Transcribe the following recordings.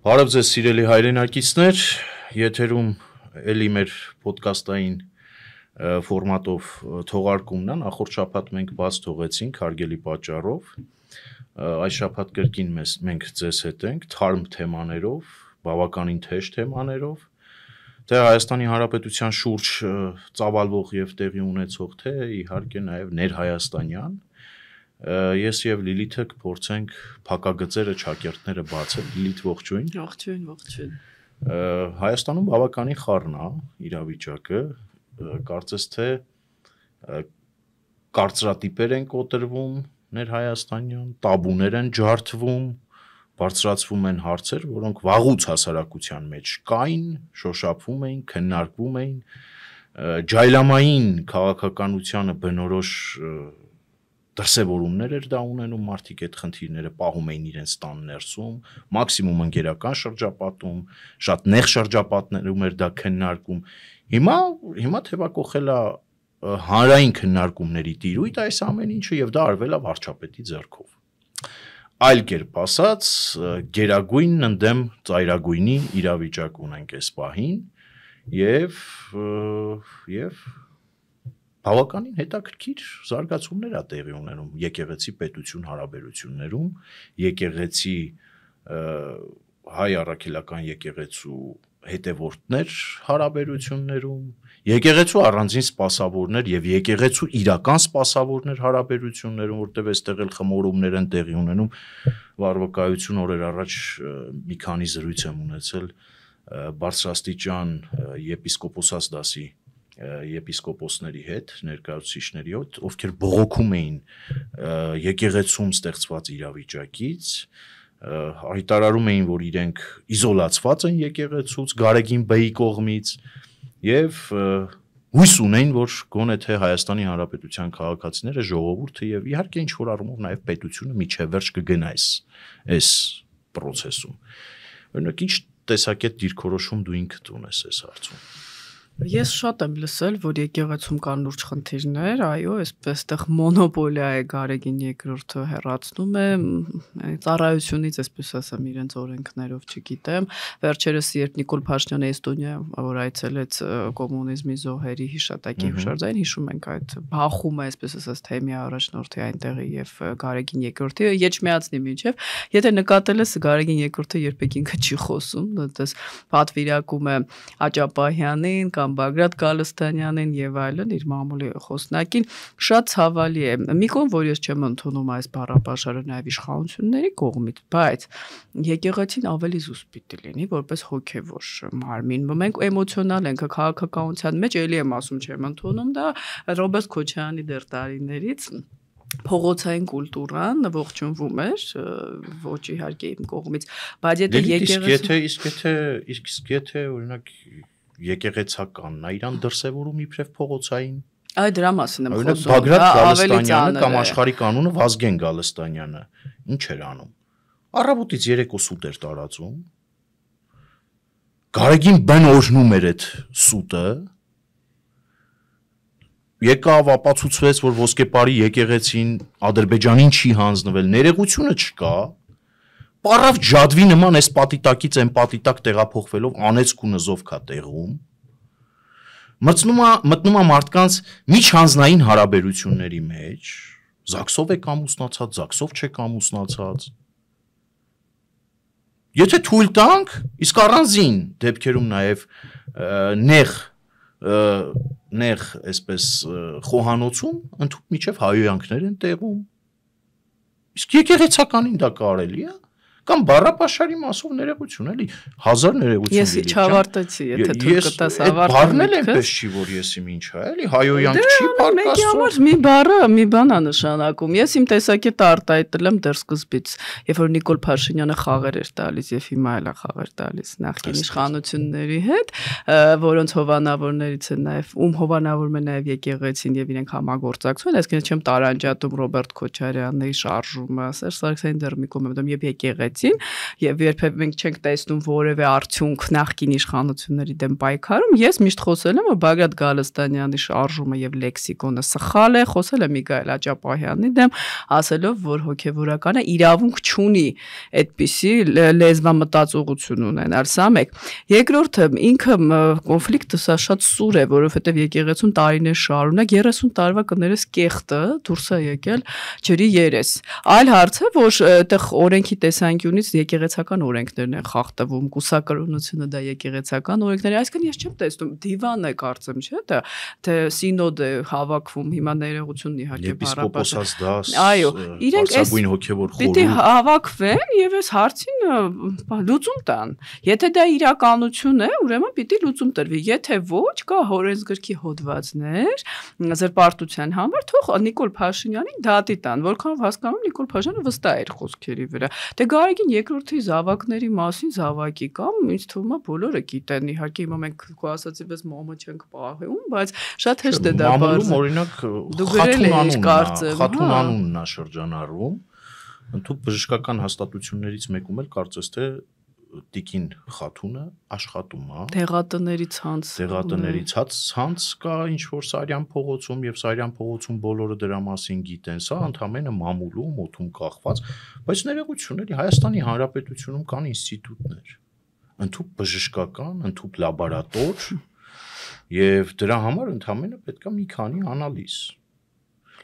Բարև ձեզ սիրելի հայրենակիցներ, եթերում էլի մեր պոդկաստային ֆորմատով թողարկումն է, նախորդ շաբաթ մենք բաց թողեցինք հարգելի պատճառով, այս շաբաթ կրկին մենք ձեզ հետ ենք թարմ թեմաներով, բավականին թեժ թեմաներով, թե Հայաստանի Հանրապետության շուրջ ծավալվող եւ տեղի ունեցող, թե իհարկե նաեւ ներհայաստանյան Ես եւ Լիլիթը կփորձենք փակագծերը, ճակերտները բացել։ Լիլիթ ողջույն։ Ողջույն։ Հայաստանում բավականին խառն է իրավիճակը, կարծես թե կարծրատիպեր են կոտրվում ներհայաստանյան, տաբուներ են ջարդվում, բարձրացվում են հարցեր, որոնք վաղուց հասարակության մեջ կային, շոշափվում էին, քննարկվում էին, ջայլամային քաղաքականությանը բնորոշ դրսևորումներ էր դա ունենում, մարդիկ այդ խնդիրները պահում էին իրենց տան ներսում, մաքսիմում ընկերական շրջապատում, շատ նեղ շրջապատներում էր դա քննարկում։ Հիմա թեվակողել է հանրային քննարկումների տիրույթ այս ամեն ինչը եւ դա արվել է վարչապետի ձեռքով։ Այլ կերպ ասած, գերագույնն ընդդեմ ծայրագույնի իրավիճակ ունենք այս պահին եւ բավականին հետաքրքիր զարգացումներ է տեղի ունենում եկեղեցի պետություն հարաբերություններում, եկեղեցի հայ առաքելական եկեղեցու հետևորդներ հարաբերություններում, եկեղեցու առանձին սպասավորներ եւ եկեղեցու իրական սպասավորներ հարաբերություններում, որտեղ այստեղ էլ խմորումներ են տեղի ունենում, վարվկայություն օրեր առաջ մի քանի զրույց եմ ունեցել բարձրաստիճան եպիսկոպոսաց դասի եպիսկոպոսների հետ, ներկայացուցիչների հետ, ովքեր բողոքում էին եկեղեցում ստեղծված իրավիճակից, հայտարարում էին, որ իրենք իզոլացված են եկեղեցուց, Գարեգին Բեի կողմից եւ հույս ունեն, որ գոնե թե Հայաստանի Հանրապետության քաղաքացիները, ժողովուրդը եւ իհարկե ինչ որ առումով նաեւ պետությունը միջև վերջ կգնա այս process-ում։ Օրինակ ինչ տեսակետ դիրքորոշում դու ինքդ ունես այս հարցում։ Ես շատ եմ լսել, որ եկեղեցում կան լուրջ խնդիրներ, այո, այսպես մոնոպոլիա է Գարեգին երկրորդը հեռացնում է ծառայությունից, այսպես ասեմ, իրենց օրենքներով չգիտեմ։ Վերջերս երբ Նիկոլ Փաշինյանը Էստոնիա, որ այցելեց կոմունիզմի զոհերի հիշատակի հուշարձան, հիշում ենք այդ բախումը, այսպես ասած, թեմի առաջնորդի այնտեղի եւ Գարեգին երկրորդի եջմիածնի միջև, եթե նկատել ես Գարեգին երկրորդը երբեք ինքը չի խոսում, դες պատվիրակում է Աճապահյանին կամ Բագրատ Գալստանյանին եւ այլն իր մամուլի խոսնակին շատ ցավալի է։ Մի կողմ, որ ես չեմ ընդունում այս բառապաշարը նաեւ իշխանությունների կողմից, բայց եկեղեցին ավելի զուսպ պիտի լինի որպես հոգեվոր մարմին։ Մենք էմոցիոնալ ենք քաղաքականության մեջ, էլի եմ ասում, չեմ ընդունում դա Ռոբերտ Քոչարյանի դեռ տարիներից փողոցային կուլտուրան ողջունվում էր, ոչ իհարկե իմ կողմից, բայց եթե օրինակ եկեղեցականն է իրան դրսևորում իբրև փողոցային։ Այ դրա մասին եմ խոսում։ Բագրատ Գալստանյանը կամ աշխարհի կանոնը Վազգեն Գալստանյանը ինչ էր անում։ Առավոտից երեկո սուտ էր տարածում։ Գարեգին բեն օրհնում էր այդ սուտը։ Եկավ ապացուցվեց, որ ոսկեպարի եկեղեցին Ադրբեջանին չի հանձնվել, ներեգությունը չկա։ Պարավ ջադվի նման այս պատիտակից այն պատիտակ տեղափոխվելով անեծք ու նզով կա տեղում, մտնում է մարդկանց միջանձնային հարաբերությունների մեջ, ԶԱԳՍ-ով եք ամուսնացած, ԶԱԳՍ-ով չեք ամուսնացած։ Եթե թույլ տանք, իսկ առանձին դեպքերում նաև նեղ այսպես խոհանոցում ընդհանուր միջև հայոյանքներ են տեղում, իսկ եկեղեցականին դա կարելի է։ Կամ բառապաշարի մասով ներեգություն, էլի, 1000 ներեգություն։ Ես չավարտեցի, եթե թույլ կտաս ավարտել։ Բառնել այնպես չի, որ ես իմ ինչ է, էլի, հայոյանք չի պարկասում։ Մի բառը մի բան է նշանակում։ Ես իմ տեսակետը արտահայտել եմ դեռ սկզբից, երբ որ Նիկոլ Փաշինյանը խաղեր էր տալիս եւ հիմա էլ է խաղեր տալիս նախկին իշխանությունների հետ, որոնց հովանավորներից են նաեւ հովանավորում է նաեւ եկեղեցին եւ իրենք համագործակցում են, այսինքն չեմ տարանջատում Ռոբերտ Քոչարյանի շարժումը, Սերժ Սարգսյանի դեռ մի կողմ եմ եւ եկեղեցի կատարեցին եւ երբեք մենք չենք տեսնում որևէ արդյունք նախկին իշխանությունների դեմ պայքարում, ես միշտ խոսել եմ, որ Բագրատ Գալստանյանի շարժումը եւ լեքսիկոնը սխալ է, խոսել եմ Միգայել Աճապահյանի դեմ, ասելով, որ հոգեվորականը իրավունք չունի այդպիսի լեզվամտածողություն ունենալ, սա մեկ։ Երկրորդը ինքը կոնֆլիկտը սա շատ սուր է, որովհետեւ եկեղեցուն տարիներ շարունակ 30 տարվա կներես կեղտը դուրս է եկել ջրի երես։ Այլ հարց է, որ այդտեղ օրենքի տեսանկյունից եկեղեցական օրենքներն են խախտվում, կուսակրոնությունը դա եկեղեցական օրենքներ է, այսինքն ես չեմ տեսնում դիվան է կարծեմ, չէ՞ դա, թե սինոդ է հավաքվում, հիմա ներողություն իհարկե Եպիսկոպոսած դաս, այո, իրենք բարձրագույն հոգևոր խորհուրդ պիտի հավաքվեն եւ այս հարցին լուծում տան։ Եթե դա իրականություն է, ուրեմն պիտի լուծում տրվի։ Եթե ոչ, կա օրենսգրքի հոդվածներ զրպարտության համար, թող Նիկոլ Փաշինյանին դատի տան, որքանով հասկանում Նիկոլ Փաշինյանը վստահ էր խոսքերի վրա։ Դե Գարեգին երկրորդի զավակների մասին զավակի կամ ինձ թվում է բոլորը գիտեն, իհարկե հիմա մենք քո ասացի պես մամը չենք պահում, բայց շատ հեշտ է դա բարձր։ Մամուլում օրինակ Խաթուն անունն է շրջանառվում, ընդհանուր բժշկական հաստատություններից մեկում էլ կարծես թե Տիկին Խաթունը աշխատում է։ Տեղատների ցանց կա ինչ որ Սարյան փողոցում եւ Սարյան փողոցում բոլորը դրա մասին գիտեն, սա ընդհանրապես մամուլում օթում կախված, բայց ներողությունների Հայաստանի Հանրապետությունում կան ինստիտուտներ, ընդհանուր բժշկական, ընդհանուր լաբորատոր եւ դրա համար ընդհանրապես պետք է մի քանի անալիզ։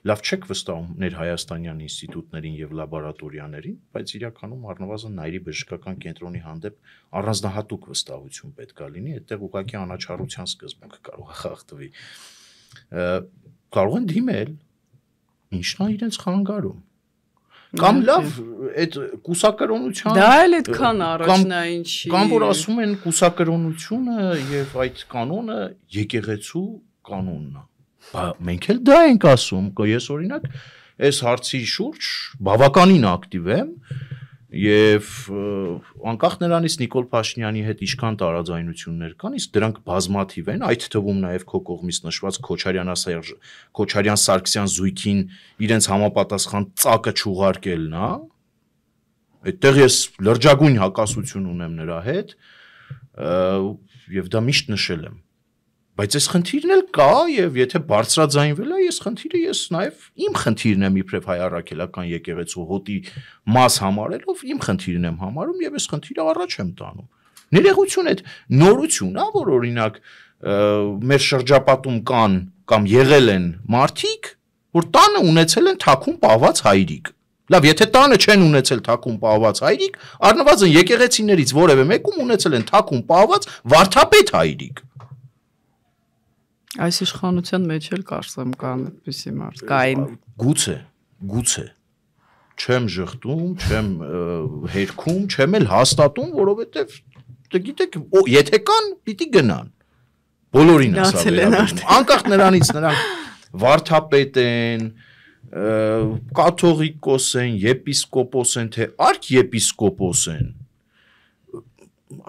Լավ չեք վստահում ներհայաստանյան ինստիտուտներին եւ լաբորատորիաներին, բայց իրականում առնվազն Նայիրի բժշկական կենտրոնի հանդեպ առանձնահատուկ վստահություն պետք է լինի, այդտեղ ուղղակի անաչառության սկզբունքը կարող է խախտվի։ Կարող են դիմել, ինչն է իրենց խանգարում։ Կամ լավ, այդ կուսակրոնության դա էլ այդքան առաջնային չի։ Կամ որ ասում են կուսակրոնությունը եւ այդ կանոնը եկեղեցու կանոնն է։ Մենք էլ դա ենք ասում, ես օրինակ այս հարցի շուրջ բավականին ակտիվ եմ եւ անկախ նրանից Նիկոլ Փաշինյանի հետ ինչքան տարաձայնություններ կան, իսկ դրանք բազմաթիվ են, այդ թվում նաեւ քո կողմից նշված Քոչարյան-Սարգսյան զույգին իրենց համապատասխան ծակը չուղարկելն է։ Այդտեղ ես լրջագույն հակասություն ունեմ նրա հետ եւ դա միշտ նշել եմ։ Բայց այս խնդիրն էլ կա եւ եթե բարձրաձայնվել է, ես նաեւ իմ խնդիրն եմ իբրև հայ առաքելական եկեղեցու հոտի մաս համարելով իմ խնդիրն եմ համարում եւ այս խնդիրը առաջ եմ տանում։ Ներողություն այդ նորություն է, որ օրինակ մեր շրջապատում կան կամ եղել են մարդիկ, որ տանը ունեցել են թաքուն պահված հայրիկ։ Լավ, եթե տանը չեն ունեցել թաքուն պահված հայրիկ, առնվազն եկեղեցիներից որևէ մեկում ունեցել են թաքուն պահված վարդապետ հայրիկ։ Այս իշխանության մեջ էլ կարծեմ կան այդպիսի մարդ, կային։ Գուցե չեմ ժխտում, չեմ հերքում, չեմ էլ հաստատում, որովհետև գիտեք, եթե կան, պիտի գնան։ Բոլորին ասել անկախ նրանից նրանք վարդապետ են, կաթողիկոս են, եպիսկոպոս են, թե արքեպիսկոպոս են։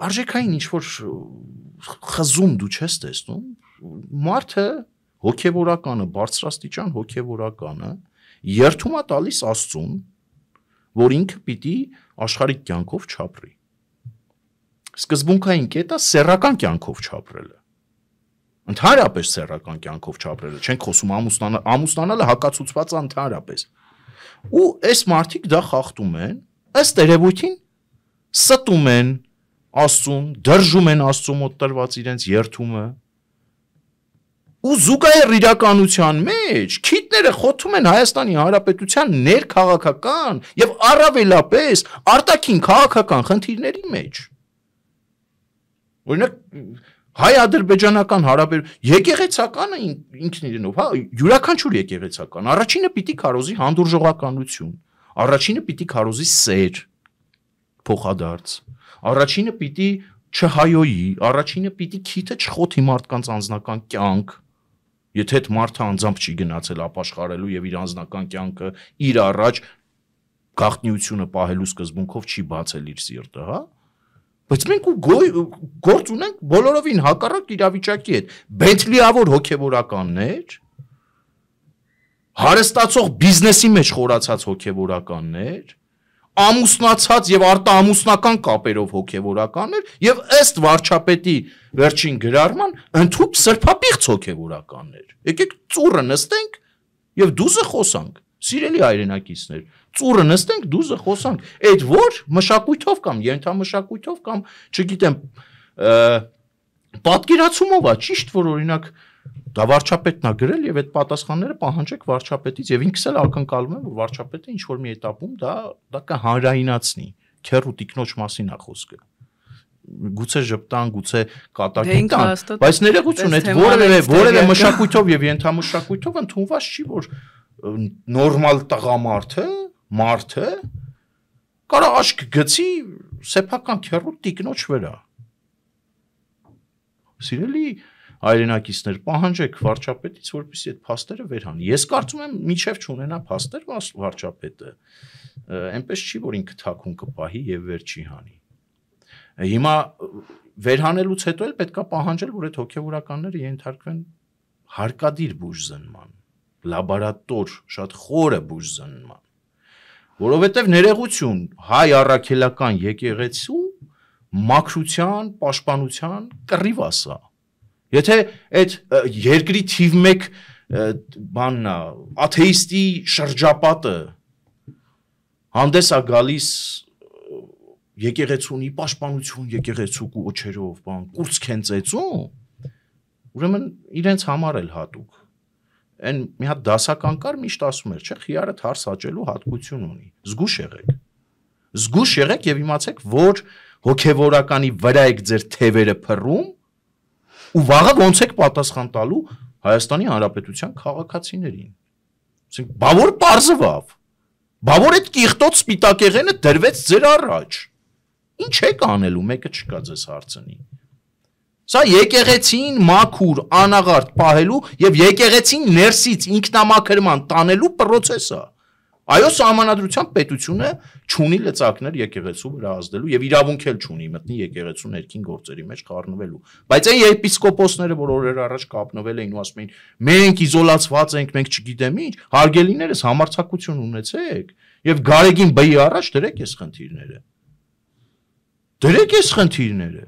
Արժեքային ինչ որ խզում դու չես տեսնում։ Մարդը հոգևորականը, բարձրաստիճան հոգևորականը երթում է տալիս Աստծուն, որ ինքը պիտի աշխարհիկ կյանքով չապրի։ Սկզբունքային կետը սեռական կյանքով չապրելը։ Ընդհանրապես սեռական կյանքով չապրելը, չենք խոսում ամուսնանալը հակացուցված է ընդհանրապես։ Ու այս մարդիկ դա խախտում են, ըստ երևույթին ստում են Աստծուն, դրժում են Աստծու մոտ տրված իրենց երթումը։ Ու զուգահեռ իրականության մեջ քիթները խոթում են Հայաստանի Հանրապետության ներքաղաքական եւ առավելապես արտաքին քաղաքական խնդիրների մեջ։ Օրինակ հայ-ադրբեջանական հարաբերություն եկեղեցականը ինքն իրենով, հա, յուրաքանչյուր եկեղեցական առաջինը պիտի քարոզի հանդուրժողականություն, առաջինը պիտի քարոզի սեր, փոխադարձ, առաջինը պիտի չհայոյի, առաջինը պիտի քիթը չխոթի մարդկանց անձնական կյանք։ Եթե այդ մարդը անձամբ չի գնացել ապաշխարելու եւ իր անձնական կյանքը իր առաջ գաղտնիությունը պահելու սկզբունքով չի բացել իր սիրտը, հա? Բայց մենք գործ ունենք բոլորովին հակառակ իրավիճակի հետ։ Բենթլիավոր հոգևորականներ, հարստացող բիզնեսի մեջ խորացած հոգևորականներ, ամուսնացած եւ արտաամուսնական կապերով հոգեվորականներ եւ ըստ վարչապետի վերջին գրառման ընդհանուր սրբապիղծ հոգեվորականներ։ Եկեք ծուռը նստենք եւ դուզը խոսանք։ Սիրելի հայրենակիցներ, ծուռը նստենք, դուզը խոսանք։ Այդ որ մշակույթով կամ ենթամշակույթով կամ, չգիտեմ, պատկերացումով է, ճիշտ որ օրինակ դա վարչապետն է գրել եւ այդ պատասխանները պահանջեք վարչապետից եւ ինքս էլ ակնկալում եմ որ վարչապետը ինչ որ մի этаպում դա կհանրայնացնի քերու տիկնոջ մասին է խոսքը գուցե ժպտան գուցե կատակի տան բայց ներողություն այդ որևէ մշակույթով եւ ենթամշակույթով ընդունված չի որ նորմալ տղամարդը կարա աշկ գցի սեփական քերու տիկնոջ վրա սիրելի Այրենակիցներ պահանջեք վարչապետից, որպեսզի այդ փաստերը վերհանի։ Ես կարծում եմ, մինչև չունենա փաստեր վարչապետը, այնպես չի, որ ինքը թաքուն կպահի եւ վեր չի հանի։ Հիմա վերհանելուց հետո էլ պետքա պահանջել, որ այդ հոգեվորականները ենթարկվեն հարկադիր բուժզնման, լաբորատոր, շատ խորը բուժզնման, որովհետեւ ներողություն հայ առաքելական եկեղեցու մաքրության, պաշտպանության կռիվ ասա։ Եթե այդ երկրի թիվ 1 բանն է, աթեիստի շրջապատը հանդես է գալիս եկեղեցունի պաշտպանություն եկեղեցու կոչերով, բան, կուրծք են ծեծում, ուրեմն իրենց համար էլ հատուկ։ Այն մի հատ դասական կար միշտ ասում էր, չէ, խիարը թարս աճելու հատկություն ունի։ Զգուշ եղեք։ Զգուշ եղեք եւ իմացեք, որ հոգեվորականի վրա եք ձեր թևերը փռում ու վաղը ոնց եք պատասխան տալու Հայաստանի Հանրապետության քաղաքացիներին։ Ասենք, բա որ պարզվավ։ Բա որ այդ կիղտոտ սպիտակեղենը դրվեց ձեր առաջ։ Ինչ եք անելու, մեկը չկա ձեզ հարցնի։ Սա եկեղեցին մաքուր, անաղարտ պահելու եւ եկեղեցին ներսից ինքնամաքրման տանելու process է։ Այո, սահմանադրությամբ պետությունը չունի լծակներ եկեղեցու վրա ազդելու եւ իրավունք էլ չունի մտնի եկեղեցու ներքին գործերի մեջ խառնվելու։ Բայց այն եպիսկոպոսները, որ օրեր առաջ կապնվել էին ու ասում էին, մենք իզոլացված ենք, մենք չգիտեմ ինչ, հարգելիներս համարձակություն ունեցեք եւ Գարեգին բի առաջ դրեք այս խնդիրները։ Դրեք այս խնդիրները։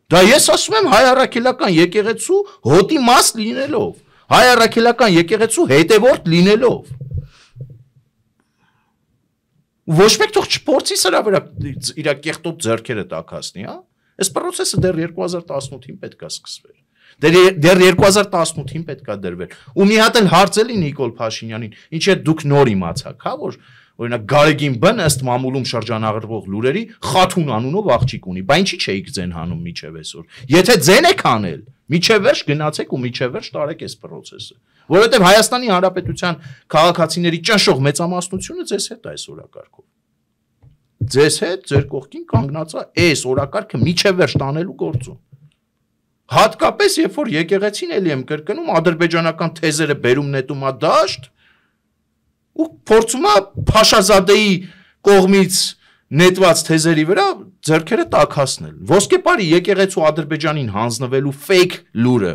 Դա ես ասում եմ հայ առաքելական եկեղեցու հոտի մաս լինելով, հայ առաքելական եկեղեցու հետևորդ լինելով։ Ոչ մեկ թող չփորձի սրա վրա իր կեղտոտ ձեռքերը տակասնի, հա։ Այս process-ը դեռ 2018-ին պետքա սկսվեր։ Դեռ 2018-ին պետքա դրվեր։ Ու մի հատ էլ հարց էլի Նիկոլ Փաշինյանին, ինչ է դուք նոր իմացաք, հա, որ օրինակ Գարեգին բն ըստ մամուլում շրջանառվող լուրերի Խաթուն անունով աղջիկ ունի։ Բա ինչի՞ չէիք ձեն հանում միջև այսօր։ Եթե ձեն եք անել, միջև վերջ գնացեք ու միջև վերջ տարեք այս process-ը։ Որովհետև Հայաստանի Հանրապետության քաղաքացիների ճնշող մեծամասնությունը ձեզ հետ է այս օրակարգով։ Ձեզ հետ ձեր կողքին կանգնած է այս օրակարգը միջև վերջ տանելու գործում։ Հատկապես երբ որ եկեղեցին էլի եմ կրկնում ադրբեջանական թեզերը բերում նետում է դաշտ ու փորձում է Փաշազադեի կողմից նետված թեզերի վրա ձեռքերը տաքացնել։ Ոսկեպարի եկեղեցու Ադրբեջանին հանձնվելու fake լուրը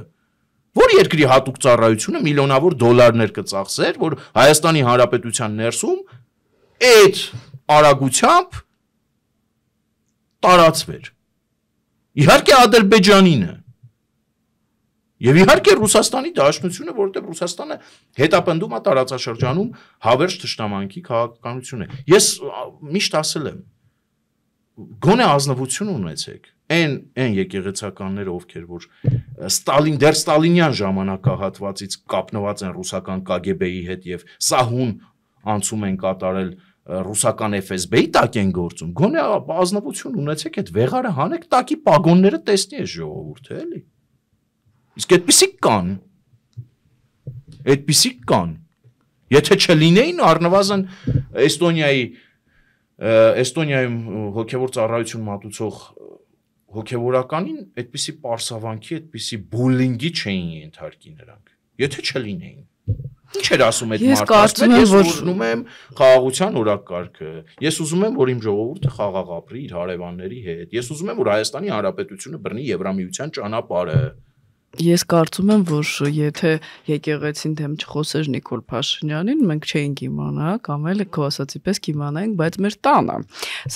որ երկրի հատուկ ծառայությունը միլիոնավոր դոլարներ կծախսեր, որ Հայաստանի Հանրապետության ներսում այդ արագությամբ տարածվեր։ Իհարկե Ադրբեջանինը եւ իհարկե Ռուսաստանի Դաշնությունը, որովհետեւ Ռուսաստանը հետապնդում է տարածաշրջանում հավերժ թշնամանքի քաղաքականությունը։ Ես միշտ ասել եմ, գոնե ազնվություն ունեցեք։ Այն եկեղեցականները, ովքեր որ դեռ Ստալինյան ժամանակահատվածից կապնված են ռուսական KGB-ի հետ եւ սահուն անցում են կատարել ռուսական FSB-ի տակ են գործում, գոնե ազնվություն ունեցեք այդ վեղարը հանեք տակի պագոնները տեսնի այս ժողովուրդը, էլի։ Իսկ այդպիսիք կան։ Եթե չլինեին առնվազն Էստոնիայում հոգևոր ծառայություն մատուցող հոգևորականին այդպիսի պարսավանքի, այդպիսի բուլինգի չէին ենթարկի նրանք։ Եթե չլինեին։ Ինչ էր ասում այդ մարդը։ Ես ուզում եմ խաղաղության օրակարգը։ Ես ուզում եմ, որ իմ ժողովուրդը խաղաղ ապրի իր հարևանների հետ։ Ես ուզում եմ, որ Հայաստանի Հանրապետությունը բռնի Եվրամիության ճանապարհը։ Ես կարծում եմ, որ եթե եկեղեցին դեմ չխոսեր Նիկոլ Փաշինյանին, մենք չէինք իմանա, կամ էլ քո ասացի պես կիմանայինք, բայց մեր տանը։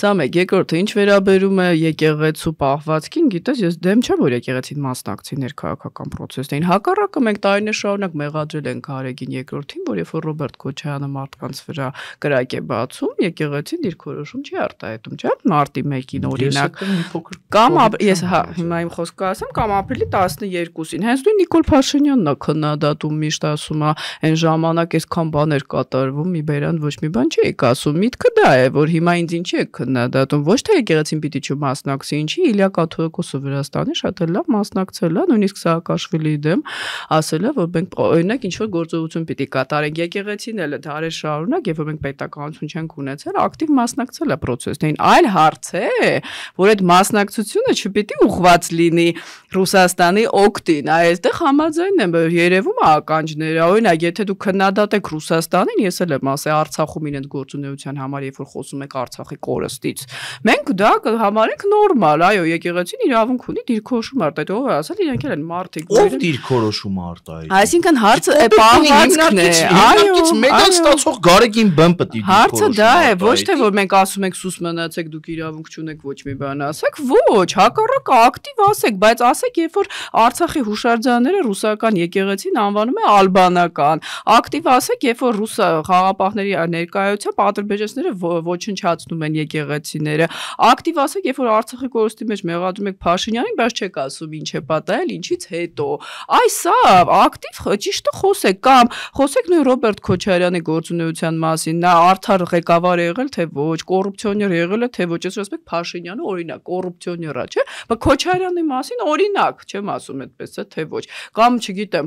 Սա մեկ, երկրորդը, ինչ վերաբերում է եկեղեցու պահվածքին, գիտես, ես դեմ չեմ, որ եկեղեցին մասնակցի ներքաղաքական process-ին։ Հակառակը մենք տարիներ շարունակ մեղադրել ենք Գարեգին երկրորդին, որ երբ որ Ռոբերտ Քոչարյանը մարդկանց վրա կրակ է բացում, եկեղեցին իր քորոշում չի արտահայտում, չէ՞, մարտի 1-ին օրինակ։ Կամ ես հիմա իմ խոսքը ասեմ, կամ ապրիլի 12-ին հենց նույն Նիկոլ Փաշինյանն է քննադատում, միշտ ասում է, այն ժամանակ այսքան բաներ կատարվում, մի բերան ոչ մի բան չի ասում։ Միտքը դա է, որ հիմա ինձ ինչի է քննադատում, ոչ թե եկեղեցին պիտի չմասնակցի, ինչի Իլյա Կաթողիկոսը Վրաստանի շատ էլ լավ մասնակցել է, նույնիսկ Սաակաշվիլիի դեմ ասել է, որ մենք օրինակ ինչ որ գործողություն պիտի կատարենք, եկեղեցին էլ դարեր շարունակ, երբ որ մենք պետականություն չենք ունեցել, ակտիվ մասնակցել է process-ին։ Այլ հարց է, որ այդ մասնակցությունը չպիտի ուղղված լինի Ռուսաստանի օգտին, այստեղ համաձայն եմ, երևում է ականջները, օրինակ, եթե դու քննադատեք Ռուսաստանին, ես էլ եմ ասել Արցախում իրենց գործունեության համար, երբ որ խոսում եք Արցախի կորստից, մենք դա համարենք նորմալ, այո, եկեղեցին իրավունք ունի դիրքորոշում արտահայտել, ով է ասել, իրենք էլ են մարդիկ, ով դիրքորոշում արտահայտել։ Այսինքն հարցը պահվածքն է, այո, մեդալ ստացող Գարեգին բեմ պետք է հարցը դա է, ոչ թե որ մենք ասում ենք սուս մնացեք, դուք իրավունք չունեք ոչ մի բան ասեք, ոչ, հակառակը ակտիվ ասեք, բայց ասեք, երբ որ Արցախի հուշարձանները ռուսական եկեղեցին անվանում է ալբանական, ակտիվ ասեք, երբ որ ռուս խաղաղապահների ներկայությամբ ադրբեջանցիները ոչնչացնում են եկեղեցիները, ակտիվ ասեք, երբ որ Արցախի կորստի մեջ մեղադրում եք Փաշինյանին, բայց չեք ասում ինչ է պատահել, ինչից հետո։ Այս սա ակտիվ ճիշտը խոսեք, կամ խոսեք նույն Ռոբերտ Քոչարյանի գործունեության մասին, նա արդար ղեկավար է եղել, թե ոչ, կոռուպցիոներ եղել է, թե ոչ, ես ասում եք Փաշինյանը օրինակ կոռուպցիոներ է, չէ՞, բայց Քոչարյանի մասին օրինակ, չեմ ասում այդպես, թե ոչ, կամ չգիտեմ,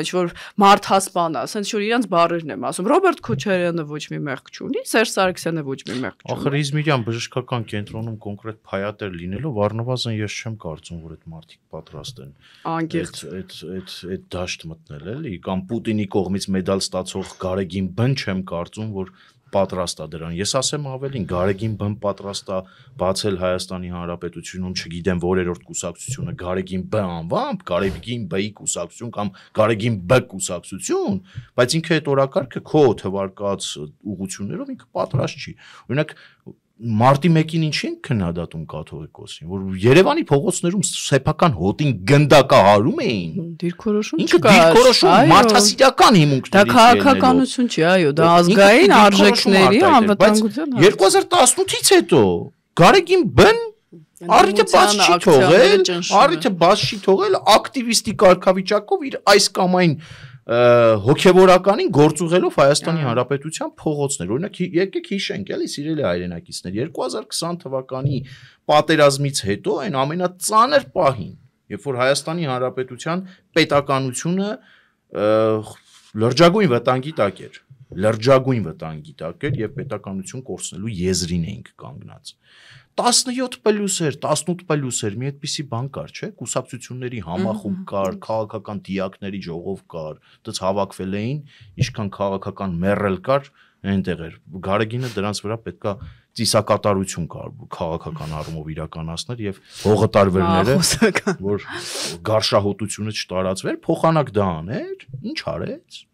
ինչ որ մարդասպան է, ասենց որ իրանց բառերն եմ ասում, Ռոբերտ Քոչարյանը ոչ մի մեղք չունի, Սերժ Սարգսյանը ոչ մի մեղք չունի։ Ախր Իզմիրյան բժշկական կենտրոնում կոնկրետ փայատեր լինելով առնվազն ես չեմ կարծում, որ այդ մարդիկ պատրաստ են անկեղծ այդ դաշտ մտնել էլի, կամ Պուտինի կողմից մեդալ ստացող Գարեգին բն չեմ կարծում, որ պատրաստ է դրան։ Ես ասեմ ավելին, Գարեգին բն պատրաստ է բացել Հայաստանի Հանրապետությունում, չգիտեմ որերորդ կուսակցությունը Գարեգին Բ անվամբ, Գարեգին Բ-ի կուսակցություն կամ Գարեգին Բ կուսակցություն, բայց ինքը այդ օրակարգը քո թվարկած ուղղություններով ինքը պատրաստ չի։ Օրինակ Մարտի 1-ին ինչի են քննադատում կաթողիկոսին, որ Երևանի փողոցներում սեփական հոտին գնդակահարում էին։ Դիրքորոշում չկա։ Դիրքորոշում մարդասիրական հիմունքներից դա քաղաքականություն չի, այո, դա ազգային արժեքների անվտանգության 2018-ից հետո Գարեգին Բ-ն առիթը բաց չի թողել, ակտիվիստի կարգավիճակով իր այս կամ այն հոգևորականին գործուղելով Հայաստանի Հանրապետության փողոցներ։ Օրինակ եկեք հիշենք, էլի սիրելի հայրենակիցներ, 2020 թվականի պատերազմից հետո այն ամենածանր պահին, երբ որ Հայաստանի Հանրապետության պետականությունը լրջագույն վտանգի տակ էր եւ պետականություն կորցնելու եզրին էինք կանգնած։ 17+ էր, 18+ էր, մի այդպիսի բան կար, չէ՞, կուսակցությունների համախումբ կար, քաղաքական դիակների ժողով կար, դից հավաքվել էին, ինչքան քաղաքական մեռել կար, այնտեղ էր։ Գարեգինը դրանց վրա պետքա ծիսակատարություն կար քաղաքական առումով իրականացներ եւ հողատարվերները, որ գարշահոտությունը չտարածվեր, փոխանակ դա աներ, ինչ արեց։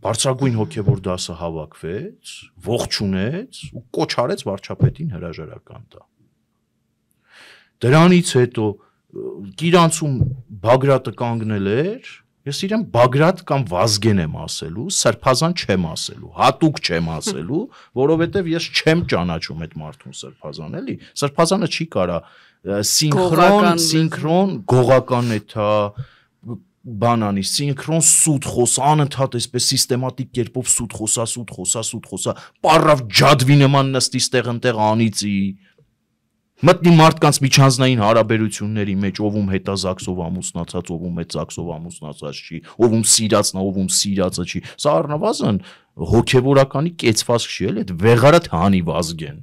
Բարձրագույն հոգևոր դասը հավաքվեց, ողջունեց ու կոչ արեց վարչապետին հրաժարական տա։ Դրանից հետո Կիրանցում Բագրատը կանգնել էր, ես իրեն Բագրատ կամ Վազգեն եմ ասելու, Սրբազան չեմ ասելու, հատուկ չեմ ասելու, որովհետև ես չեմ ճանաչում այդ մարդուն Սրբազան, էլի։ Սրբազանը չի կարա սինխրոն գողական է թա բանանի սինխրոն սուտ խոս անընդհատ այսպես սիստեմատիկ կերպով սուտ խոսա, պարավ ջադվի նման նստի ստեղ ընտեղ անիծի, մտնի մարդկանց միջանձնային հարաբերությունների մեջ, ով հետազաքսով ամուսնացած, ով հետ զաքսով ամուսնացած չի, ով սիրածն է, ով սիրածը չի, սա առնվազն հոգևորականի կեցվածք չի, էլի, այդ վեղարդ հանի Վազգեն,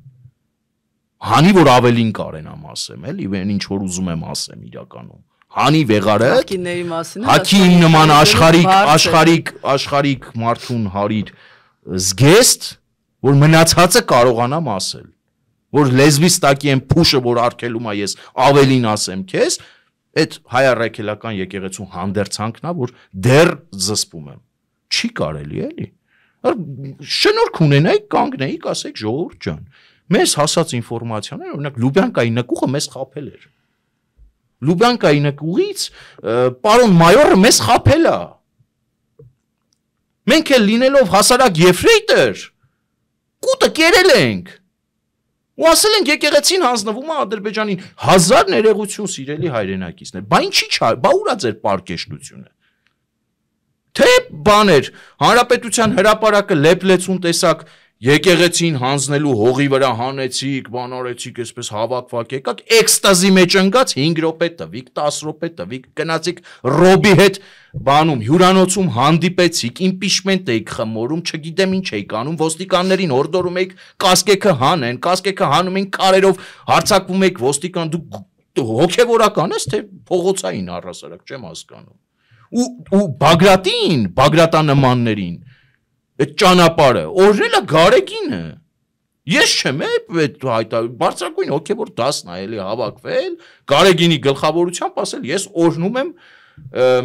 հանի որ ավելին կարենամ ասեմ, էլի, ինչ որ ուզում եմ ասեմ իրականում Հանի վեղարը հակի նման աշխարհիկ մարդուն հարիր զգեստ, որ մնացածը կարողանամ ասել, որ լեզվիս տակի եմ փուշը, որ արգելում է ես ավելին ասեմ քեզ, Այդ հայ առաքելական եկեղեցու հանդերձանքն է, որ դեռ զսպում եմ։ Չի կարելի էլի։ Շնորհք ունենայիք, կանգնեիք, ասեք ժողովուրդ ջան։ Մեզ հասած ինֆորմացիաները, օրինակ Լյուբյանկայի նկուղը մեզ խաբել էր։ Լյուբյանկայի նկուղից պարոն մայորը մեզ խաբել է։ Մենք էլ լինելով հասարակ եֆրեյտեր, կուտը կերել ենք։ Ու ասել ենք եկեղեցին հանձնվում է Ադրբեջանին 1000 ներողություն սիրելի հայրենակիցներ։ Բա ինչի՞ չէ, բա ուրա ձեր պարկեշտությունը։ Թե բաներ, հանրապետության հրապարակը լեփլեցուն տեսակ եկեղեցին հանձնելու հողի վրա հանեցիք, բան արեցիք, այսպես հավաքվակ եկաք, էքստազի մեջ ընկած 5 րոպե տվիք, 10 րոպե տվիք, գնացիք Ռոբի հետ բանում հյուրանոցում հանդիպեցիք, իմպիչմենտ էիք խմորում, չգիտեմ ինչ էիք անում, ոստիկաններին հորդորում էիք կասկեքը հանեն, կասկեքը հանում են կարերով, հարձակվում էիք ոստիկան, դու հոգևորական ես, թե փողոցային առհասարակ, չեմ հասկանում։ Ու Բագրատին, Բագրատանմաններին այդ ճանապարհը օրնելա Գարեգինը։ Ես չեմ այդ բարձրագույն հոգևոր դասն է էլի հավաքվել, Գարեգինի գլխավորությամբ ասել, ես օրնում եմ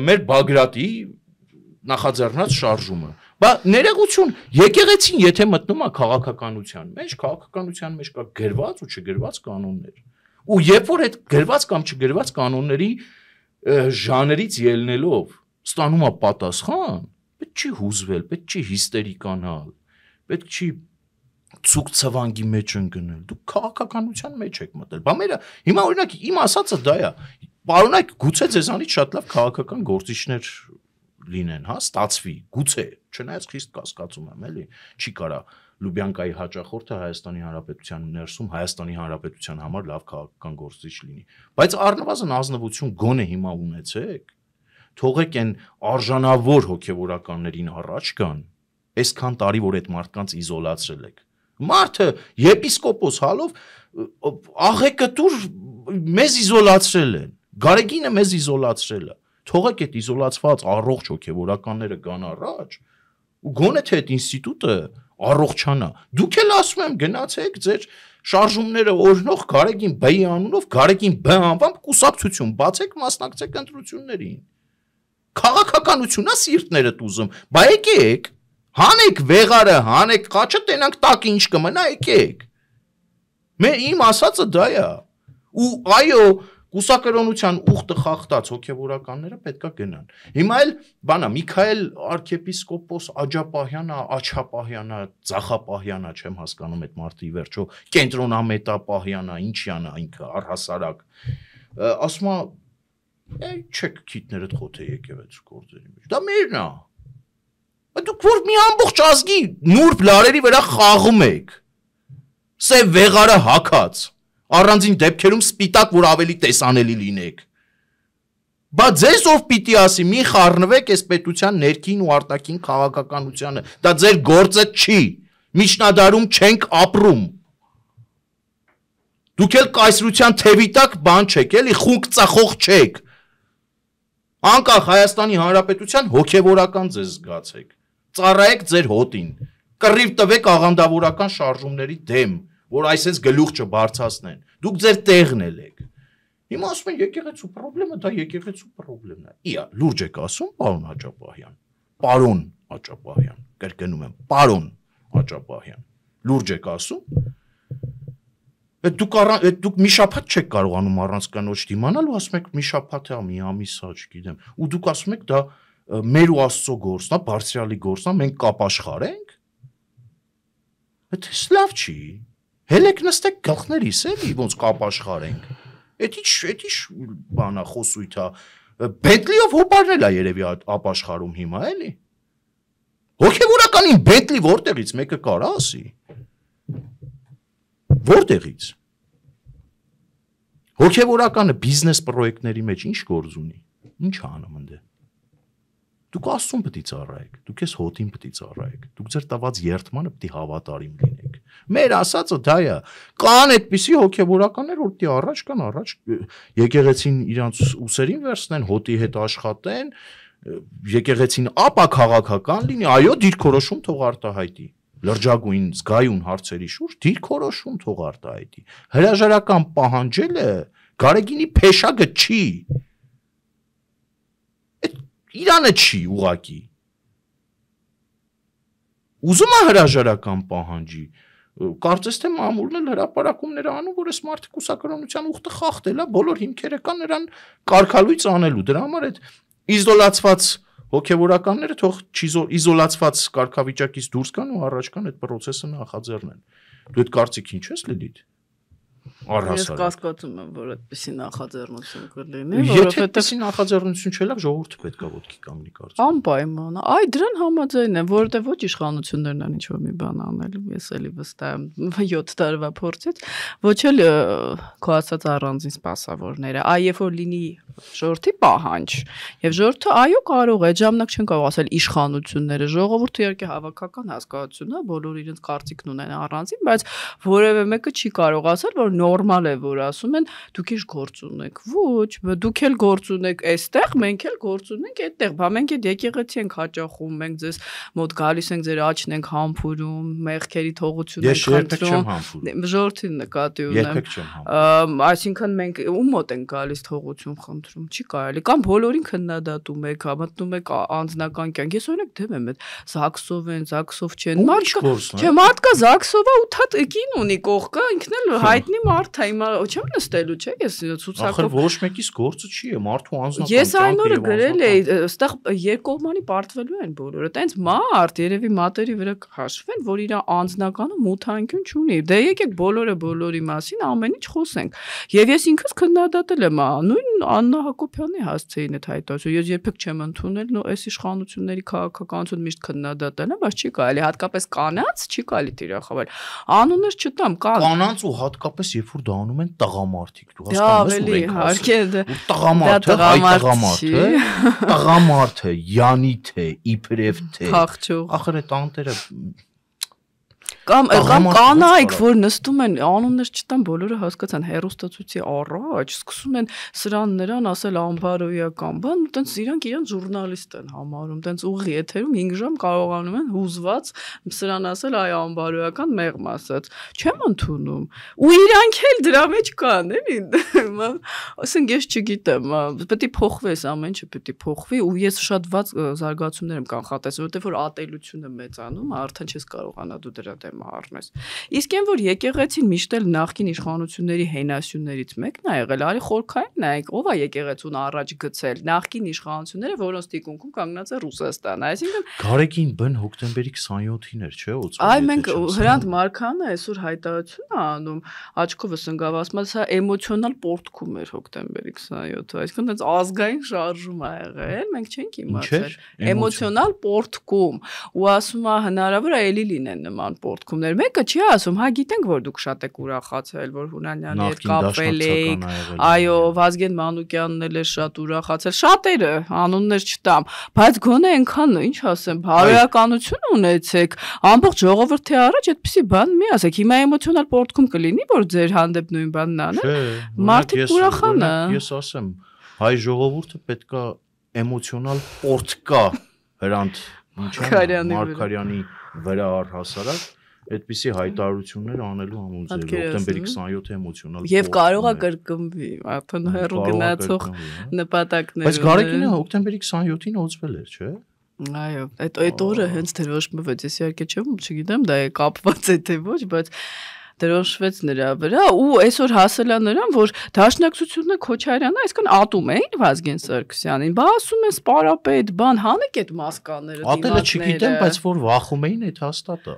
մեր Բագրատի նախաձեռնած շարժումը։ Բա ներողություն, եկեղեցին եթե մտնում է քաղաքականության մեջ կա գրված ու չգրված կանոններ։ Ու երբ որ այդ գրված կամ չգրված կանոնների ժաներից ելնելով ստանում է պատասխան, պետք չի հուզվել, պետք չի հիստերիկանալ, պետք չի ցուկ ցվանգի մեջ ընկնել։ Դուք քաղաքականության մեջ եք մտել։ Բա մերը հիմա օրինակ իմ ասածը դա է։ Պարոնայք գուցե ձեզանից շատ լավ քաղաքական գործիչներ լինեն, հա, ստացվի, գուցե, չնայած խիստ կասկածում եմ, էլի, չի կարա Լյուբյանկայի հաճախորդը Հայաստանի Հանրապետության ներսում Հայաստանի Հանրապետության համար լավ քաղաքական գործիչ լինի։ Բայց առնվազն ազնվություն գոնե հիմա ունեցեք, թողեք այն արժանավոր հոգևորականներին առաջ գան, այսքան տարի որ այդ մարդկանց իզոլացրել եք։ Մարդը եպիսկոպոս հալով աղեկտուր մեզ իզոլացրել են, Գարեգինը մեզ իզոլացրել է։ Թողեք այդ իզոլացված առողջ հոգևորականները գան առաջ ու գոնե թե այդ ինստիտուտը առողջանա։ Դուք էլ ասում եմ գնացեք ձեր շարժումները օրհնող Գարեգին B-ի անունով Գարեգին B անվամբ կուսակցություն բացեք, մասնակցեք ընտրություններին։ Քաղաքականությունն է սիրտներդ ուզում, բա եկեք, հանեք վեղարը, հանեք խաչը, տենանք տակ ինչ կմնա, եկեք։ Իմ ասածը դա է։ Ու այո, կուսակրոնության ուխտը խախտած հոգևորականները պետքա գնան։ Հիմա էլ բանա Միքայել arczepiskopos Աջապահյանը, Աչապահյանը, Ձախապահյանը, չեմ հասկանում այդ մարդի վերջո, Կենտրոնամետապահյանը, ինչյանա ինքը առհասարակ։ Ասում է, չեք քիթներդ խոթե եկեղեցու գործերի մեջ։ Դա մերն է։ Դուք որ մի ամբողջ ազգի նուրբ լարերի վրա խաղում եք։ Սև վեղարը հակած։ Առանձին դեպքերում սպիտակ, որ ավելի տեսանելի լինեք։ Բա ձեզ ով պիտի ասի, մի խառնվեք այս պետության ներքին ու արտաքին քաղաքականությանը, դա ձեր գործը չի, միջնադարում չենք ապրում։ Դուք էլ կայսրության թևի տակ բան չեք, էլի խունկ ծախող չեք։ Անկախ Հայաստանի Հանրապետության հոգևորական ձեզ զգացեք, ծառայեք ձեր հոտին, կռիվ տվեք աղանդավորական շարժումների դեմ, որ այսպես գլուխ չբարձրացնեն, դուք ձեր տեղն եք։ Հիմա ասում են եկեղեցու պրոբլեմը, դա եկեղեցու պրոբլեմն է։ Իա, լուրջ եք ասում, պարոն Աճապահյան, պարոն Աճապահյան, կրկնում եմ, պարոն Աճապահյան, լուրջ եք ասում։ Դուք մի շաբաթ չեք կարողանում առանց կնոջ դիմանալ ու ասում եք մի շաբաթ է, մի ամիս է, չգիտեմ, ու դուք ասում եք դա մեր ու Աստծո գործն է, բարձրալի գործն է, մենք կապաշխարենք։ Դա լավ չի։ Հելեք նստեք գլխներիս էլի ոնց կապաշխարենք։ Էդ ինչ բանա խոսույթ է։ Բենտլիով հոպարնել է երևի ապաշխարում հիմա էլի։ Հոգևորականին Բենտլի որտեղից մեկը կարա ասի։ Որտեղից։ Հոգևորականը բիզնես պրոյեկտների մեջ ինչ գործ ունի։ Ինչ անում ընդ է։ Դուք Աստծուն պետք է ծառայեք, դուք ես հոտին պետք է ծառայեք, դուք ձեր տված երթմանը պետք է հավատարիմ լինեք։ Մեր ասածը դա է։ Կան այդպիսի հոգևորականներ, որ պետք է առաջ կան, առաջ եկեղեցին իրանց ուսերին վերցնեն, հոտի հետ աշխատեն, եկեղեցին ապա քաղաքական լինի, այո, դիրքորոշում թող արտահայտի։ Լրջագույն զգայուն հարցերի շուրջ դիրքորոշում թող արտահայտի։ Հրաժարական պահանջելը Գարեգինի փեշագը չի։ Իրանը չի ուղակի։ Ուզում է հրաժարական պահանջի։ Կարծես թե մամուլն էլ հրապարակումներ անում, որ այս մարդը կուսակրոնության ուխտը խախտել է, բոլոր հիմքերը կան նրան կարգալույց անելու։ Դրա համար այդ իզոլացված հոգևորականները թող իզոլացված կարգավիճակից դուրս գան ու առաջ գան այդ process-ը նախաձեռնեն։ Դու այդ կարծիքին չես Լիլիթ։ Ես կասկածում եմ, որ այդպեսի նախաձեռնություն կլինի, որովհետեւ այդպեսի նախաձեռնություն չելա, ժողովուրդը պետք է ոտքի կանգնի կարծում։ Անպայման։ Այ դրան համաձայն եմ, որովհետեւ ոչ իշխանություններն են ինչ-որ մի բան անել, ես էլի վստահ եմ 7 տարվա փորձից, ոչ էլ քո ասած առանձին սպասավորները, այ երբ որ լինի ժողովրդի պահանջ, եւ ժողովուրդը այո կարող է, այդ ժամանակ չեն կարող ասել իշխանությունները, ժողովուրդը իհարկե հավաքական հասկացություն է, բոլորը իրենց կարծիքն ունեն առանձին, բայց որևէ մեկը չի կարող ասել, որ նորմալ է, որ ասում են դուք ինչ գործ ունեք։ Ոչ, դուք էլ գործ ունեք այստեղ, մենք էլ գործ ունենք այդտեղ։ Բա մենք այդ եկեղեցի ենք հաճախում, մենք ձեզ մոտ գալիս ենք, ձեր աչքն ենք համբուրում, մեղքերի թողություն ենք խնդրում։ Ժողովրդի նկատի ունեմ։ Երբեք չեմ համբուրում։ Այսինքն մենք ում մոտ ենք գալիս թողություն խնդրում, չի կարելի։ Կամ բոլորին քննադատում եք, մտնում եք անձնական կյանք։ Ես օրինակ դեմ եմ այդ Զաքսով են, Զաքսով չեն։ Մարդկա Զաքսովը 8 հատ կին ունի կողքը, ինքն էլ հայտնի մարդ է, հիմա չեմ նստելու, չէ՞, ես ցուցակով։ Ախր որոշ մեկից գործը չի է, մարդու անձնական կյանքը։ Ես այն օրը գրել էի, այստեղ երկկողմանի պարտվելու են բոլորը։ Տենց մարդ, երևի մատերի վրա հաշվեն, որ իր անձնականը մութանկյուն չունի։ Դե եկեք բոլորը բոլորի մասին ամեն ինչ խոսենք։ Եվ ես ինքս քննադատել եմ, նույն Աննա Հակոբյանի հասցեին այդ հայտարարությունը։ Ես երբեք չեմ ընդունել, այս իշխանությունների քաղաքականություն միշտ քննադատել եմ, բայց չի կարելի, հատկապես կանանց չի կարելի տիրախավել։ Անուններ չտամ, կան կանանց ու հատկապես երբ որ դա անում են տղամարդիկ, դու հասկանում ես իհարկե տղամարդը, Յանիթ է, իբրև թե փախչող ախր այդ անտերը Կամ կանայք, որ նստում են, անուններ չտան, բոլորը հասկացան հերոստացույցի առաջ, սկսում են սրան նրան ասել անբարոյական բան, ու տենց իրանք ժուրնալիստ են համարում, տենց ուղի եթերում 5 ժամ կարողանում են հուզված սրան ասել այ անբարոյական մեղմ ասած։ Չեմ ընդունում։ Ու իրանք էլ դրա մեջ կան, էլի։ Ասենք ես չգիտեմ, պետք է փոխվես, ամեն ինչը պետք է փոխվի, ու ես շատ վատ զարգացումներ եմ կանխատեսել, որովհետև որ ատելությունը մեծանում, արդեն չես կարողանա դու դրա առնես։ Իսկ այն որ եկեղեցին միշտ էլ նախկին իշխանությունների հենասյուններից մեկն է եղել, արի խորքային նայեք, ով է եկեղեցուն առաջ գցել, նախկին իշխանությունները, որոնց տիկունքում կանգնած է Ռուսաստանը, այսինքն Գարեգին բն հոկտեմբերի 27-ին էր, չէ՞, Այ մենք Հրանտ Մարկանը այսօր հայտարարություն է անում, աչքովս ընկավ, ասում է, սա էմոցիոնալ պորտկում էր հոկտեմբերի 27-ը, այսինքն այնց ազգային շարժում է եղել, մենք չենք իմացել, էմոցիոնալ պորտկում, ու ասում է հնարավոր է էլի լինեն նման պորտկումներ, մեկը չի ասում, հա գիտենք, որ դուք շատ եք ուրախացել, որ Հունանյանի հետ կապվել եք, այո, Վազգեն Մանուկյանն էլ է շատ ուրախացել, շատերը անուններ չտամ, բայց գոնե այնքան, ինչ ասեմ, բարոյականություն ունեցեք, ամբողջ ժողովրդի առաջ այդպեսի բան մի ասեք, հիմա էմոցիոնալ պորտկում կլինի, որ ձեր հանդեպ նույն բանն անեն, մարդիկ ուրախան է։ Ես ասեմ, հայ ժողովուրդը պետքա էմոցիոնալ պորտկա Հրանտ Մարկարյանի վրա առհասարակ այդպիսի հայտարարություններ անելու համոզել հոկտեմբերի 27-ը էմոցիոնալ Եվ կարող է կրկնվի, արդեն հեռու գնացող նպատակներ։ Բայց Գարեգինը հոկտեմբերի 27-ին օծվել էր, չէ՞։ Այո, այդ օրը հենց դրոշմվեց, ես իհարկե չգիտեմ, դա է կապված է թե ոչ, բայց դրոշվեց նրա վրա ու այսօր հասել է նրան, որ Դաշնակցությունը Քոչարյանը այսքան ատում էին Վազգեն Սարգսյանին, բա ասում են սպարապետ, բան հանեք այդ մասկաները դիմացները։ Ատելը չգիտեմ, բայց որ վախում էին այդ հաստատ է։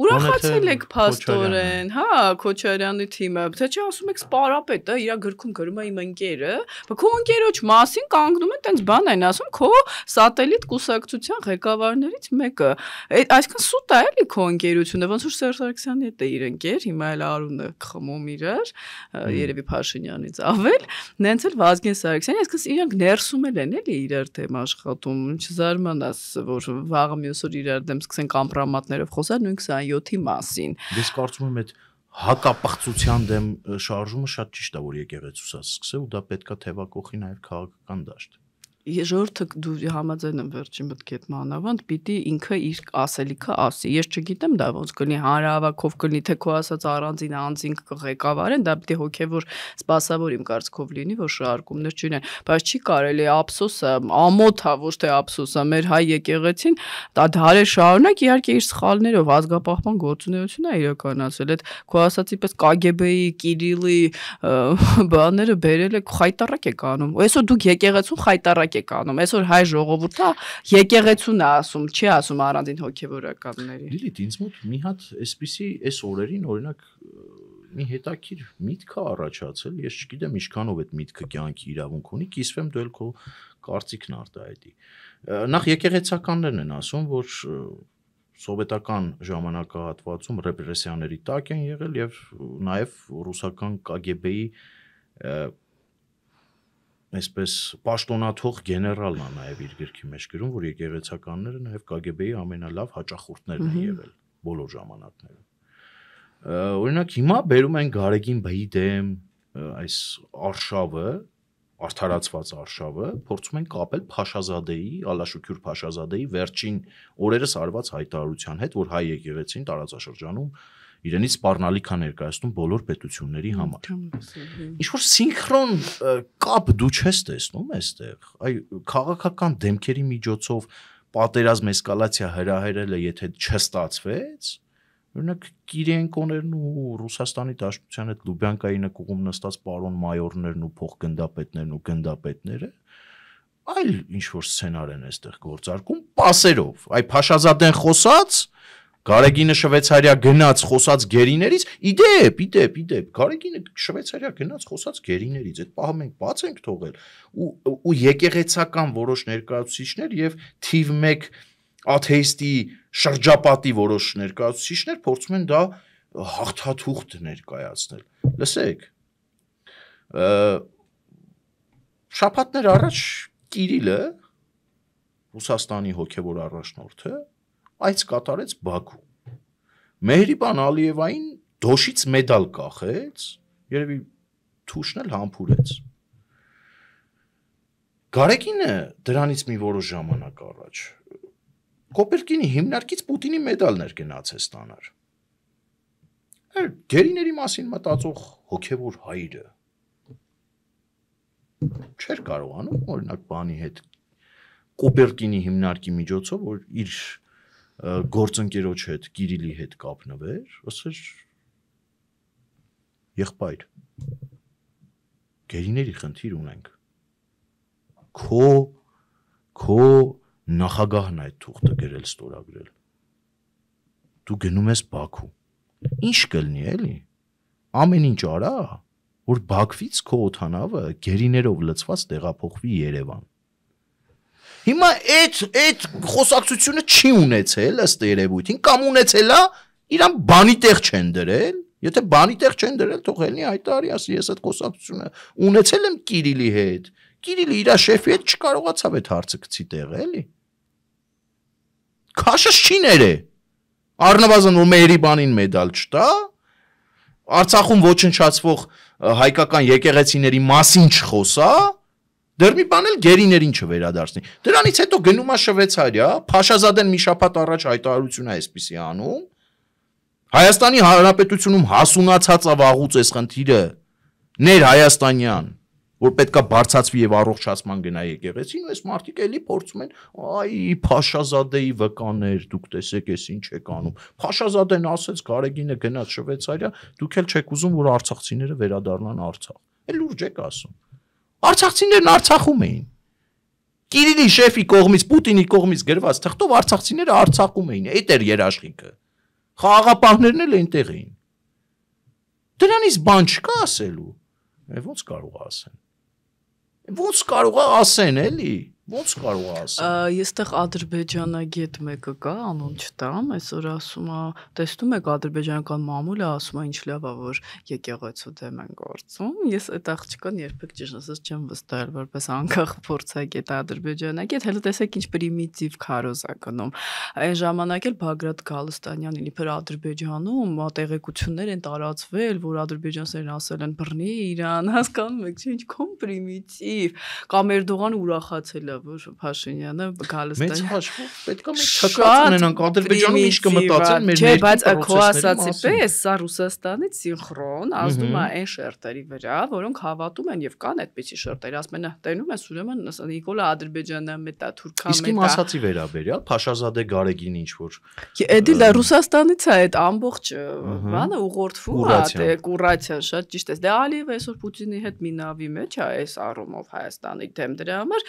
Ուրախացել եք փաստորեն, հա, Քոչարյանի թիմը, թե չէ ասում եք սպարապետ, դա իր գրքում գրում է իմ ընկերը, բա քո ընկերոջ մասին կանգնում են տենց բան են ասում, քո սատելիտ կուսակցության ղեկավարներից մեկը։ Այսքան սուտ է էլի քո ընկերությունը, ոնց որ Սերժ Սարգսյանի հետ է իր ընկեր, հիմա էլ Արունը խմում իրար, երևի Փաշինյանից ավել, նենց էլ Վազգեն Սարգսյանը, այսինքն իրանք ներսում են էլի իրար դեմ աշխատում, չզարմանաս, որ վաղը մյուս օր իրար դեմ սկսեն կամպրամատներով խոսալ նույն 27-ի մասին։ Ես կարծում եմ այդ հակապղծության դեմ շարժումը շատ ճիշտ է, որ եկեղեցուսած սկսել ու դա պետքա թևակողի նաև քաղաքական դաշտ։ Ժողովուրդը դու համաձայն եմ վերջի մտքի հետ մանավանդ պիտի ինքը իր ասելիքը ասի։ Ես չգիտեմ դա ոնց կլինի, հանրահավաքով կլինի, թե քո ասած առանձին անձինք կղեկավարեն, դա պիտի հոգևոր սպասավոր իմ կարծիքով լինի, որ շարժումներ չունեն, բայց չի կարելի ափսոսը, ամոթա, ոչ թե ափսոսը, մեր հայ եկեղեցին դա դարեր շարունակ իհարկե իր սխալներով ազգապահպան գործունեություն է իրականացել, այդ քո ասածի պես KGB-ի, Կիրիլի բաները բերել է խայտարակ է կանում։ Այսօր դուք եկեղեցուն խայտարակ եք անում։ Այսօր հայ ժողովուրդը եկեղեցուն է ասում, չի ասում առանձին հոգևորականների։ Լիլիթ, ինձ մոտ մի հատ այսպիսի այս օրերին օրինակ մի հետաքրքիր միտք է առաջացել, ես չգիտեմ ինչքանով այդ միտքը կյանքի իրավունք ունի, կիսվեմ դու էլ քո կարծիքն արտահայտի։ Նախ եկեղեցականներն են ասում, որ սովետական ժամանակահատվածում ռեպրեսիաների տակ են եղել եւ նաեւ ռուսական KGB-ի այսպես պաշտոնաթող գեներալն է նաև իր գրքի մեջ գրում, որ եկեղեցականները նաև KGB-ի ամենալավ հաճախորդներն են եղել բոլոր ժամանակներում։ Օրինակ հիմա բերում են Գարեգին Բեի դեմ այս արշավը, արդարացված արշավը, փորձում են կապել Փաշազադեի, Ալաշուքյուր Փաշազադեի վերջին օրերս արված հայտարարության հետ, որ հայ եկեղեցին տարածաշրջանում իրենից սպառնալիք է ներկայացնում բոլոր պետությունների համար։ Ինչ-որ սինխրոն կապ դու չես տեսնում այստեղ, այ քաղաքական դեմքերի միջոցով պատերազմ էսկալացիա հրահրելը եթե չստացվեց, օրինակ Կիրիենկոներն ու Ռուսաստանի Դաշնության հետ Լուբյանկայի նկուղում նստած պարոն մայորներն ու փոխգնդապետներն ու գնդապետները այլ ինչ-որ սցենար են այստեղ գործարկում պասերով, այ Փաշազադեն խոսած Գարեգինը Շվեյցարիա գնաց խոսած գերիներից, իդեպ, Գարեգինը Շվեյցարիա գնաց խոսած գերիներից, այդ պահը մենք բաց ենք թողել ու եկեղեցական որոշ ներկայացուցիչներ եւ թիվ 1 աթեիստի շրջապատի որոշ ներկայացուցիչներ փորձում են դա հաղթաթուղթ ներկայացնել։ Լսեք, շաբաթներ առաջ Կիրիլը Ռուսաստանի հոգևոր առաջնորդը այց կատարեց Բաքու։ Մեհրիբան Ալիևային դոշից մեդալ կախեց, երևի թուշն էլ համբուրեց։ Գարեգինը դրանից մի որոշ ժամանակ առաջ Կոպերկինի հիմնարկից Պուտինի մեդալներ գնաց է ստանար։ Գերիների մասին մտածող հոգևոր հայրը չէր կարողանում օրինակ բանի հետ Կոպերկինի հիմնարկի միջոցով որ իր գործընկերոջ հետ Կիրիլի հետ կապնվեր, ասեր եղբայր գերիների խնդիր ունենք քո նախագահն այդ թուղթը գրել ստորագրել դու գնում ես Բաքու ինչ կլինի էլի ամեն ինչ արա որ Բաքվից քո օթանավը գերիներով լցված տեղափոխվի Երևան Հիմա այդ խոսակցությունը չի ունեցել ըստ երևույթին կամ ունեցել է իրան բանի տեղ չեն դրել եթե բանի տեղ չեն դրել թող ելնի հայտարարի ասի ես այդ խոսակցությունը ունեցել եմ Կիրիլի հետ Կիրիլը իր շեֆի հետ չկարողացավ այդ հարցը գցի տեղ էլի քաշս չի ներե առնվազն որ Մեհրիբանին մեդալ չտա Արցախում ոչնչացվող հայկական եկեղեցիների մասին չխոսա Դեռ մի բան էլ գերիներին չվերադարձնի։ Դրանից հետո գնում է Շվեյցարիա, Փաշազադեն մի շաբաթ առաջ հայտարարություն է այսպիսի անում։ Հայաստանի Հանրապետությունում հասունացած ավաղուց էս խնդիրը ներ հայաստանյան, որ պետքա բարձացվի եւ առողջացման գնա եկեղեցին, ու այս մարդիկ էլի փորձում են, այ Փաշազադեի վկաներ, դուք տեսեք էս ինչ եք անում։ Փաշազադեն ասեց Գարեգինը գնաց Շվեյցարիա, դուք էլ չեք ուզում, որ արցախցիները վերադառնան Արցախ։ Էլ լուրջ եք ասում։ Արցախցիներն Արցախում էին։ Կիրիլի շեֆի կողմից, Պուտինի կողմից գրված թղթով արցախցիները Արցախում էին, այդ էր երաշխիքը։ Խաղաղապահներն էլ այնտեղ էին։ Դրանից բան չկա ասելու։ Ոնց կարող է ասեն։ Ոնց կարող է ասեն, էլի։ Ոնց կարող է ասել։ Եստեղ ադրբեջանագետ մեկը կա, անուն չտամ, այսօր ասում է, տեսնում եք ադրբեջանական մամուլը ասում է ինչ լավ է, որ եկեղեցու դեմ են գործում։ Ես այդ աղջկան երբեք ճիշտ ասած չեմ վստահել, որպես անկախ փորձագետ ադրբեջանագետ, հələ տեսեք ինչ պրիմիտիվ քարոզ է գնում։ Այն ժամանակ էլ Բագրատ Գալստանյանին իբր Ադրբեջանում տեղեկություններ են տարածվել, որ ադրբեջանցիներն ասել են բռնի Իրան, հասկանում եք, ինչ քոն պրիմիտիվ։ Կամ Էրդողանը ուրախացել է, որ Փաշինյանը Գալստանյանը Մեծ հաշվով պետք է մենք չկած ունենանք Ադրբեջանում ինչ կմտածեն մեր ներքին բայց քո ասացի պես սա Ռուսաստանից սինխրոն ազդում է այն շերտերի վրա, որոնք հավատում են եւ կան այդպիսի շերտեր, ասում են, տենում ես ուրեմն Նիկոլա Ադրբեջանը մետա թուրքա մետա։ Իսկ իմ ասացի վերաբերյալ Փաշազադե Գարեգին ինչ որ Էդի դա Ռուսաստանից է այդ ամբողջ բանը ուղղորդվում է, դե կուրացիա շատ ճիշտ է։ Դե Ալիևը այսօր Պուտինի հետ մի նավի մեջ է այս առումով Հայաստանի դեմ դրա համար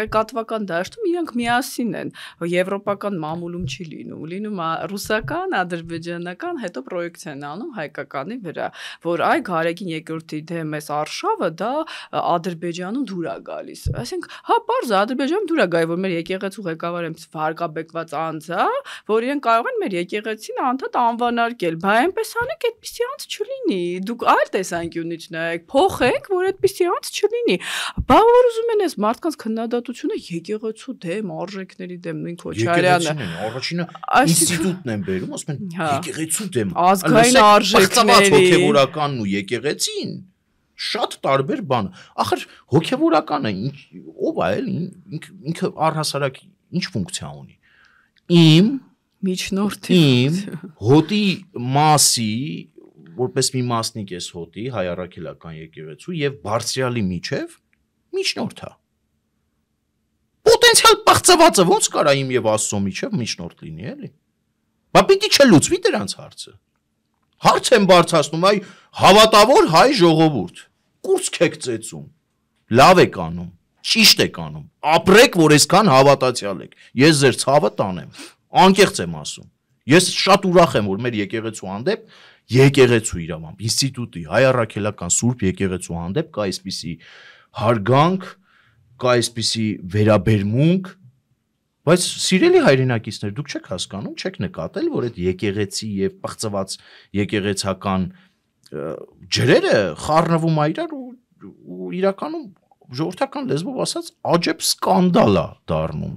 տեղեկատվական դաշտում իրանք միասին են, եվրոպական մամուլում չի լինում է ռուսական, ադրբեջանական, հետո պրոյեկցիա են անում հայկականի վրա, որ այ Գարեգին երկրորդի դեմ էս արշավը դա Ադրբեջանում դուր է գալիս։ Այսինքն, հա, պարզ է Ադրբեջանում դուր է գալի, որ մեր եկեղեցու ղեկավարը վարկաբեկված անձ է, որ իրեն կարող են մեր եկեղեցին անդադ անվանարկել, բա այնպես անեք, այդպիսի անձ չլինի։ Դուք այլ տեսանկյունից նայեք, փոխեք, որ այդպիսի անձ չլինի։ Բա որ ուզում են այս մարդկանց քննադատությունը եկեղեցու դեմ, արժեքների դեմ, նույն Քոչարյանը։ Առաջինը ինստիտուտն են բերում, ասում են եկեղեցու դեմ։ Ազգային արժեքների հոգևորականն ու եկեղեցին շատ տարբեր բան։ Ախր հոգևորականը ով է էլ ինքը առհասարակ ինչ ֆունկցիա ունի։ Իմ միջնորդի հոտի մասի որպես մի մասնիկ էս հոտի հայ առաքելական եկեղեցու եւ բարձրյալի միջև միջնորդ է։ Պոտենցիալ բաղծվածը ոնց կարա իմ եւ Աստծո միջև միջնորդ լինի, էլի։ Բա պիտի չլուծվի դրանց հարցը։ Հարց են բարձրացնում այ հավատավոր հայ ժողովուրդ։ Կուրծք եք ծեծում։ Լավ եք անում, ճիշտ եք անում։ Ապրեք, որ այսքան հավատացյալ եք։ Ես ձեր ցավը տանեմ։ Անկեղծ եմ ասում։ Ես շատ ուրախ եմ, որ մեր եկեղեցու հանդեպ եկեղեցու իրավամբ, ինստիտուտի, հայ առաքելական Սուրբ եկեղեցու հանդեպ կա այսպիսի հարգանք, կա այսպիսի վերաբերմունք, բայց սիրելի հայրենակիցներ, դուք չեք հասկանում, չեք նկատել, որ այդ եկեղեցի եւ բաղծված եկեղեցական ջրերը խառնվում է իրար ու իրականում ժողովրդական լեզվով ասած աջեբ սկանդալ է դառնում,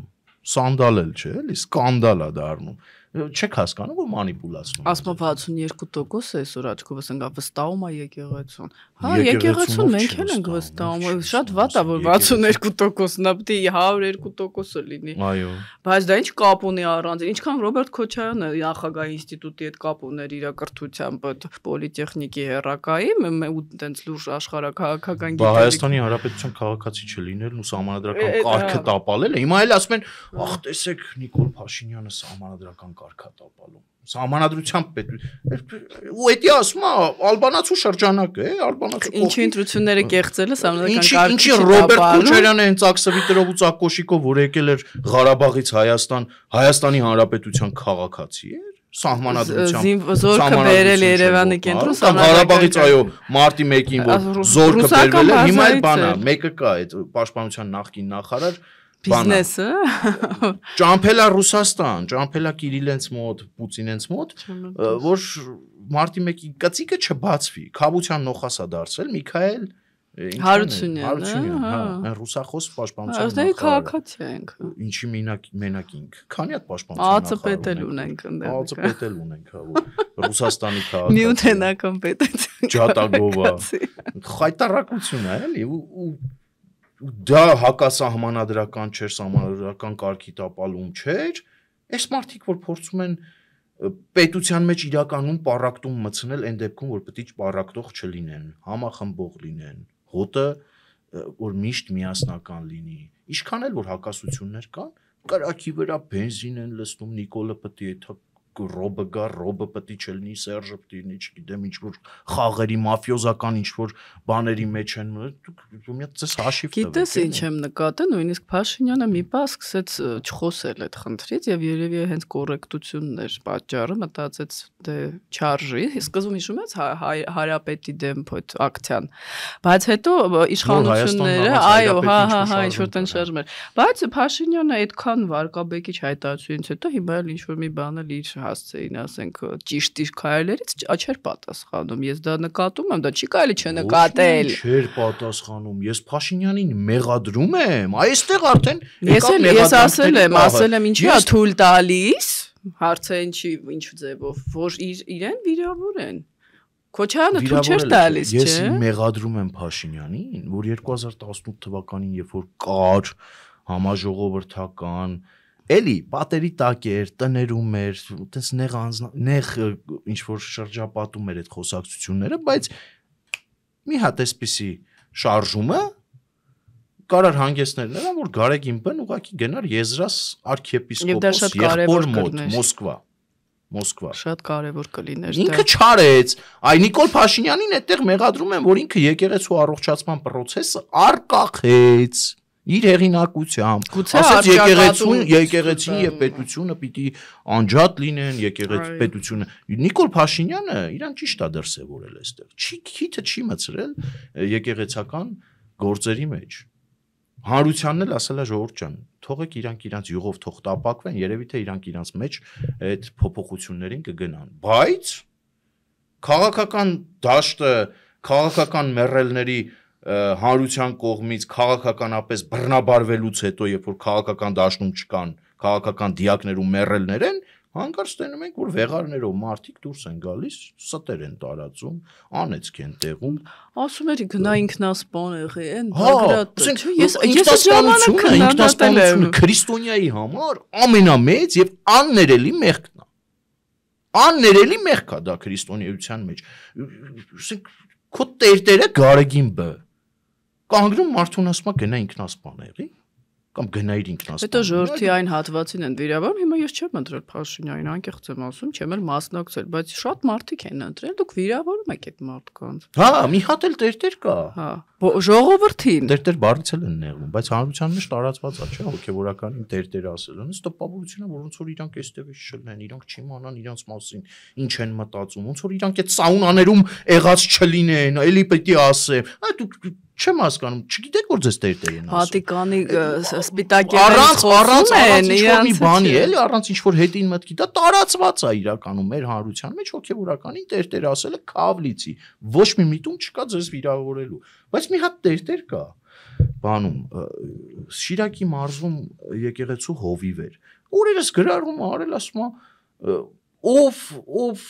սանդալ էլ չէ, էլի սկանդալ է դառնում։ Չեք հասկանում, որ մանիպուլացնում։ Ասում 62% է այսօր աչքովս ընկա վստահում է եկեղեցուն։ Հա, եկեղեցուն մենք էլ ենք վստահում, շատ վատ է, որ 62%-ն է, պետք է 102% լինի։ Այո։ Բայց դա ինչ կապ ունի առանց, ինչքան Ռոբերտ Քոչարյանը նախագահի ինստիտուտի հետ կապ ուներ իր կրթությամբ պոլիտեխնիկի հերակայի, ու տենց լուրջ աշխարհակահաղական գիտելիք։ Բա Հայաստանի Հանրապետության քաղաքացի չլինելն ու սահմանադրական կարգը տապալելը, հիմա էլ ասում են, ախ, տեսեք Նիկոլ Փաշինյանը սահմանադրական կարգատապալում։ Սահմանադրությամբ ու էդի ասում է ալբանացու շրջանակ է, ալբանացու ինչի ընտրությունները կեղծելը սահմանադրական կարգը։ Ինչի Ռոբերտ Քոչարյանը հենց ակսավիտրով ու ծակոշիկով որ եկել էր Ղարաբաղից Հայաստան, Հայաստանի Հանրապետության քաղաքացի էր, սահմանադրությամբ զորքը բերել Երևանի կենտրոն Ղարաբաղից այո մարտի 1-ին որ զորքը բերվել է, հիմա էլ բան է, մեկը կա այդ պաշտպանության նախկին նախարար բիզնեսը ճամփելա Ռուսաստան, ճամփելա Կիրիլենց մոտ, Պուտինենց մոտ, որ մարտի 1-ի կծիկը չբացվի, քավության նոխասա դարձել Միքայել Հարությունյանը, հա, ռուսախոս պաշտպանության նախարարը։ Այստեղ քաղաքացի ենք։ Ինչի մենակ ինք, քանի հատ պաշտպանության նախարար։ ԱԾՊՏ-ել ունենք ընդդեմ։ ԱԾՊՏ-ել ունենք, հա, Ռուսաստանի քաղաքացի։ Միութենական պետություն։ Ջատագովա։ Խայտարակություն է, էլի, ու դա հակասահմանադրական չէր, սահմանադրական կարգի տապալում չէր, այս մարդիկ որ փորձում են պետության մեջ իրականում պարակտում մտցնել այն դեպքում, որ պետք է պարակտող չլինեն, համախմբող լինեն, հոտը որ միշտ միասնական լինի։ Ինչքան էլ որ հակասություններ կան, կրակի վրա բենզին են լցնում, Նիկոլը պետք է ռոբը գա, ռոբը պետք է չլինի, Սերժը պետք է լինի, չգիտեմ ինչ որ խաղերի մաֆիոզական ինչ որ բաների մեջ են, դուք մի հատ ձեզ հաշիվ տվեք։ Գիտես ինչ եմ նկատել, նույնիսկ Փաշինյանը մի պահ սկսեց չխոսել այդ խնդրից եւ երևի հենց կոռեկտությունն էր պատճառը, մտածեց դե չարժի, սկզբում հիշում ես Հարապետի դեմ այդ ակցիան, բայց հետո իշխանությունները, այո, հա, ինչ որ տեն շարժում էր, բայց Փաշինյանը այդքան վարկաբեկիչ հայտարարությունից հետո հիմա էլ ինչ որ մի բան էլ իր հասցեին, ասենք, ճիշտ իր քայլերից չէր պատասխանում։ Ես դա նկատում եմ, դա չի կարելի չնկատել։ Չէր պատասխանում։ Ես Փաշինյանին մեղադրում եմ, այստեղ արդեն ես ասել եմ ինչի՞ է թույլ տալիս, հարցը ինչ ձևով, որ իրեն վիրավորեն։ Քոչարյանը թույլ չէր տալիս, չէ՞։ Ես մեղադրում եմ Փաշինյանին, որ 2018 թվականին, երբ որ կար համաժողովրդական, էլի պատերի տակ էր, տներում էր, այտենց նեղ ինչ որ շրջապատում էր այդ խոսակցությունները, բայց մի հատ էսպիսի շարժումը կարար հանգեցնել նրան, որ Գարեգին բն ուղակի գնար Եզրաս արքիեպիսկոպոս եղբոր մոտ Մոսկվա։ Շատ կարևոր կլիներ դա։ Ինքը չարեց, այ Նիկոլ Փաշինյանին այդտեղ մեղադրում են, որ ինքը եկեղեցու առողջացման process-ը արկախեց իր հեղինակությամբ։ Ասեց եկեղեցին եւ պետությունը պիտի անջատ լինեն, եկեղեցի պետությունը։ Նիկոլ Փաշինյանը իրան ճիշտ է դրսևորել այստեղ։ Քիթը չի մցրել եկեղեցական գործերի մեջ։ Հանրությանն էլ ասել է ժողովուրդ ջան, թողեք իրանք յուղով թող տապակվեն, երևի թե իրանք իրենց մեջ այդ փոփոխություններին կգնան։ Բայց քաղաքական դաշտը, քաղաքական մեռելների հանրության կողմից քաղաքականապես բռնաբարվելուց հետո, երբ որ քաղաքական դաշտում չկան քաղաքական դիակներ ու մեռելներ են, հանկարծ տենում ենք, որ վեղարներով մարդիկ դուրս են գալիս, ստեր են տարածում, անեծք են տեղում։ Ասում երի գնա ինքնասպան եղի, են ինքնասպանությունը քրիստոնյայի համար ամենամեծ եւ աններելի մեղքն է։ Աններելի մեղք է դա քրիստոնեության մեջ։ Ասենք քո տերտերը Գարեգին B կանգնում մարդուն ասում է գնա ինքնասպան եղի կամ գնայր ինքնասպան։ Հետո ժողովրդի այն հատվածին են վիրավորում, հիմա ես չեմ ընտրել Փաշինյանին, անկեղծ եմ ասում, չեմ էլ մասնակցել, բայց շատ մարդիկ են ընտրել, դուք վիրավորում եք այդ մարդկանց։ Հա, մի հատ էլ տերտեր կա։ Հա, ժողովրդին։ Տերտեր բառից էլ են նեղվում, բայց հանրության մեջ տարածված է, չէ՞, հոգեվորականին տերտեր ասելն, ըստ տպավորությունը, որ ոնց որ իրանք էստեղից չլինեն, իրանք չիմանան իրանց մասին, ինչ են մտածում, ոնց որ իրանք այդ սաունաներում եղած չլինեն, էլի պետք է ասեմ։ Հա դուք չեմ հասկանում, չգիտեք որ ձեզ տերտեր են ասում։ Վատիկանի սպիտակերից խոսում են, իրանց մի բանի էլի, առանց ինչ որ հետին մտքի, դա տարածված է իրականում մեր հանրության մեջ հոգեվորականին տերտեր ասելը քավլիցի, ոչ մի միտում չկա ձեզ վիրավորելու, բայց մի հատ տերտեր կա բանում Շիրակի մարզում եկեղեցու հովիվ էր, օրերս գրառում արել ասում ով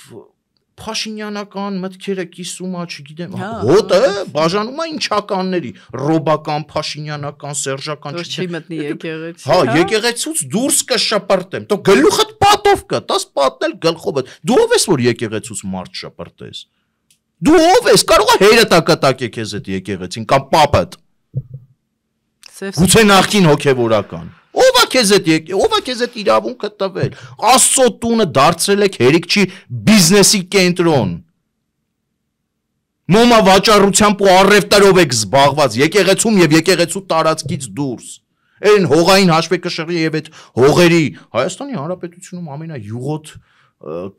Փաշինյանական մտքերը կիսում է, չգիտեմ, հոտը բաժանում է ինչականների, ռոբական, փաշինյանական, սերժական, չի մտնի եկեղեցի։ Հա, եկեղեցուց դուրս կշպրտեմ։ Դու գլուխդ պատով կա, տաս պատնել գլխովդ։ Դու ով ես որ եկեղեցուց մարդ շպրտես։ Դու ով ես, կարող է հերը տակատակ է քեզ այդ եկեղեցին կամ պապդ։ Գուցե նախքին հոգևորական։ Ով է քեզ այդ իրավունքը տվել։ Աստծո տունը դարձրել եք հերիքչի բիզնեսի կենտրոն։ Մոմա վաճառությամբ ու առևտրով եք զբաղված եկեղեցում եւ եկեղեցու տարածքից դուրս։ Այն հողային հաշվեկշռի եւ այդ հողերի Հայաստանի Հանրապետությունում ամենայուղոտ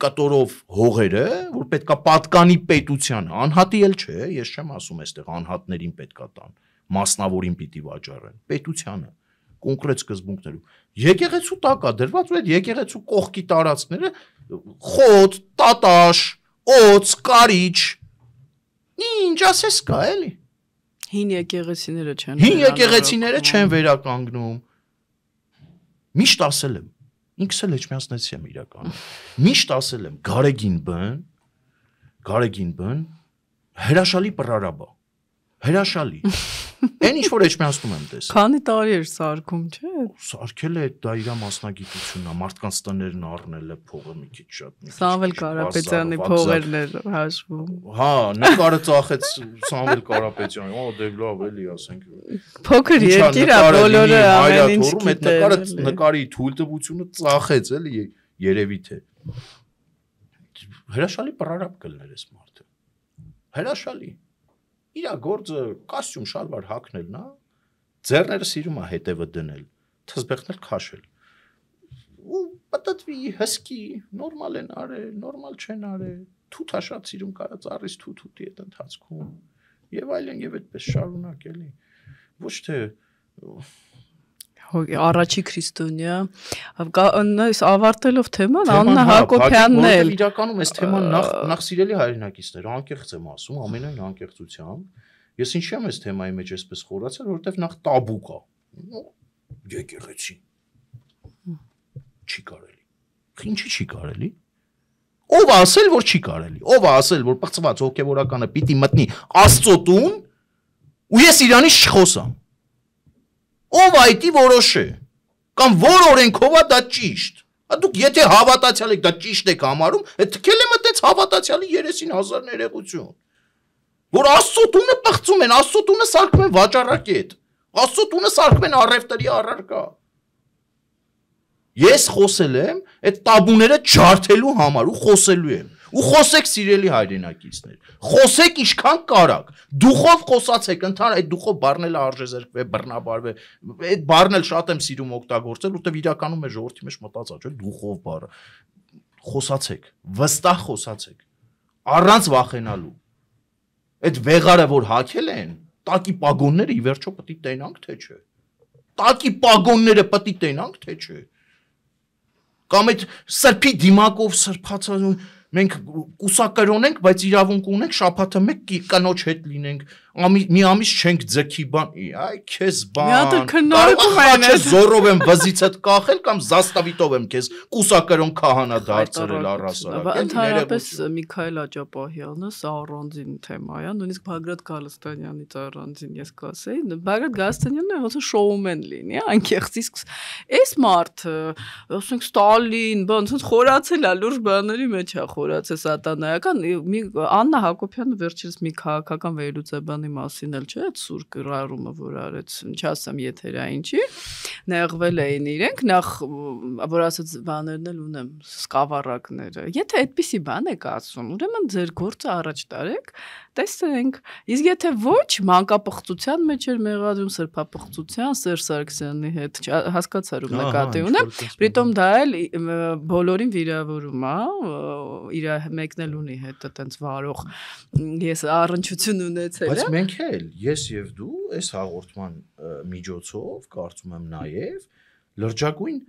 կտորով հողերը, որ պետքա պատկանի պետության, անհատի էլ չէ, ես չեմ ասում այստեղ անհատներին պետքա տան, մասնավորին պիտի վաճառեն, պետությանը կոնկրետ սկզբունքներով։ Եկեղեցու տակ է դրված ու այդ եկեղեցու կողքի տարածքները խոտ, տատաշ, օծ, կարիճ, ինչ ասես կա էլի։ Հին եկեղեցիները չեն վերականգնում։ Միշտ ասել եմ, ինքս էլ Էջմիածնեցի եմ իրականում։ Միշտ ասել եմ Գարեգին բն հրաշալի պրարաբա։ Հրաշալի։ Այն ինչ որ Էջմիածնում եմ տեսել։ Քանի տարի էր սարքում, չէ՞։ Սարքել է դա իր մասնագիտությունն է, մարդկանց տներն առնել է փողը մի քիչ շատ։ Սամվել Կարապետյանի փողերն էր հաշվում։ Հա, նկարը ծախեց Սամվել Կարապետյանը, դե լավ էլի ասենք։ Փոքր երկիր է, բոլորը ամեն ինչ գիտեն։ Այդ նկարի թույլտվությունը ծախեց էլի երևի թե։ հրաշալի պրարապ կլներ այս մարդը։ Հրաշալի։ Իր գործը կոստյում շալվար հագնելն է, ձեռները սիրում է հետևը դնել, թզբեղներ քաշել։ Ու պատտվի հսկի, նորմալ են արել, նորմալ չեն արել, թութա շատ սիրում կարա ծառից թութի այդ ընթացքում։ Եվ այլն եւ այդպես շարունակելի։ Ոչ թե առաջի քրիստոնյա այս ավարտելով թեման Աննա Հակոբյանն էլ իրականում այս թեման նախ սիրելի հայրենակիցներ անկեղծ եմ ասում ամենայն անկեղծությամբ ես ինչի՞ եմ այս թեմայի մեջ այսպես խորացել որովհետև նախ տաբու կա եկեղեցի չի կարելի ինչի չի կարելի ով ասել որ չի կարելի ով ասել որ պղծված հոգևորականը պիտի մտնի Աստծո տուն ու ես իրանից չխոսամ ով այդի որոշե կամ որ օրենքով է դա ճիշտ դուք եթե հավատացյալ եք դա ճիշտ եք համարում թքել եմ այդպես հավատացյալի 30,000 ներողություն որ Աստծո տունը պղծում են Աստծո տունը սարքում են վաճառակետ Աստծո տունը սարքում են առևտրի առարկա ես խոսել եմ այդ տաբուները ջարդելու համար ու խոսելու եմ ու խոսեք սիրելի հայրենակիցներ խոսեք ինչքան կարաք դուխով խոսացեք ընդհանուր այդ դուխով բառնելը արժեզրկվե բռնաբարվե այդ բառն էլ շատ եմ սիրում օգտագործել որտեվ իրականում մեր ժողովրդի մեջ մտածած չէ դուխով բառը խոսացեք վստահ խոսացեք առանց վախենալու այդ վեղարը որ հակել են տակի պագոնները ի վերջո պետք է տենանք թե չէ տակի պագոնները պետք է տենանք թե չէ կամ այդ սրբի դիմակով սրբացած մենք կուսակրոն ենք, բայց իրավունք ունենք շաբաթը մեկ կնոջ հետ լինենք, մի ամիս չենք ձգի բան, այ քեզ բան, կարող է զորով եմ վզից հետ կախել կամ զաստավիտով եմ քեզ կուսակրոն քահանա դարձրել առհասարակ։ Ընդհանրապես Միքայել Աճապահյանը սա առանձին թեմա է, նույնիսկ Բագրատ Գալստանյանից առանձին ես կասեի, Բագրատ Գալստանյանն է ոնց շոումեն լինի, անկեղծ իսկ այս մարդը, ասենք Ստալին, բան ոնց խորացել է լուրջ բաների մեջ է խորացել սատանայական Աննա Հակոբյանը վերջերս մի քաղաքական վերլուծաբանի մասին էլ չէ, այդ սուր կռարումը, որ արեց, չասեմ եթերային չի, նեղվել էին իրենք, նախ որ ասած բաներն էլ ունեմ, սկավառակները։ Եթե այդպիսի բան եք ասում, ուրեմն ձեր գործը առաջ տարեք, տեսնենք։ Իսկ եթե ոչ, մանկապղծության մեջ էր մեղադրում, սրբապղծության, Սերժ Սարգսյանի հետ, հասկացար ու նկատի ունեմ, պրիտոմ դա էլ բոլորին վիրավորում է, իր մեկն էլ ունի հետը տենց վարող ես առնչություն ունեցել բայց մենք էլ ես եւ դու այս հաղորդման միջոցով կարծում եմ նաեւ լրջագույն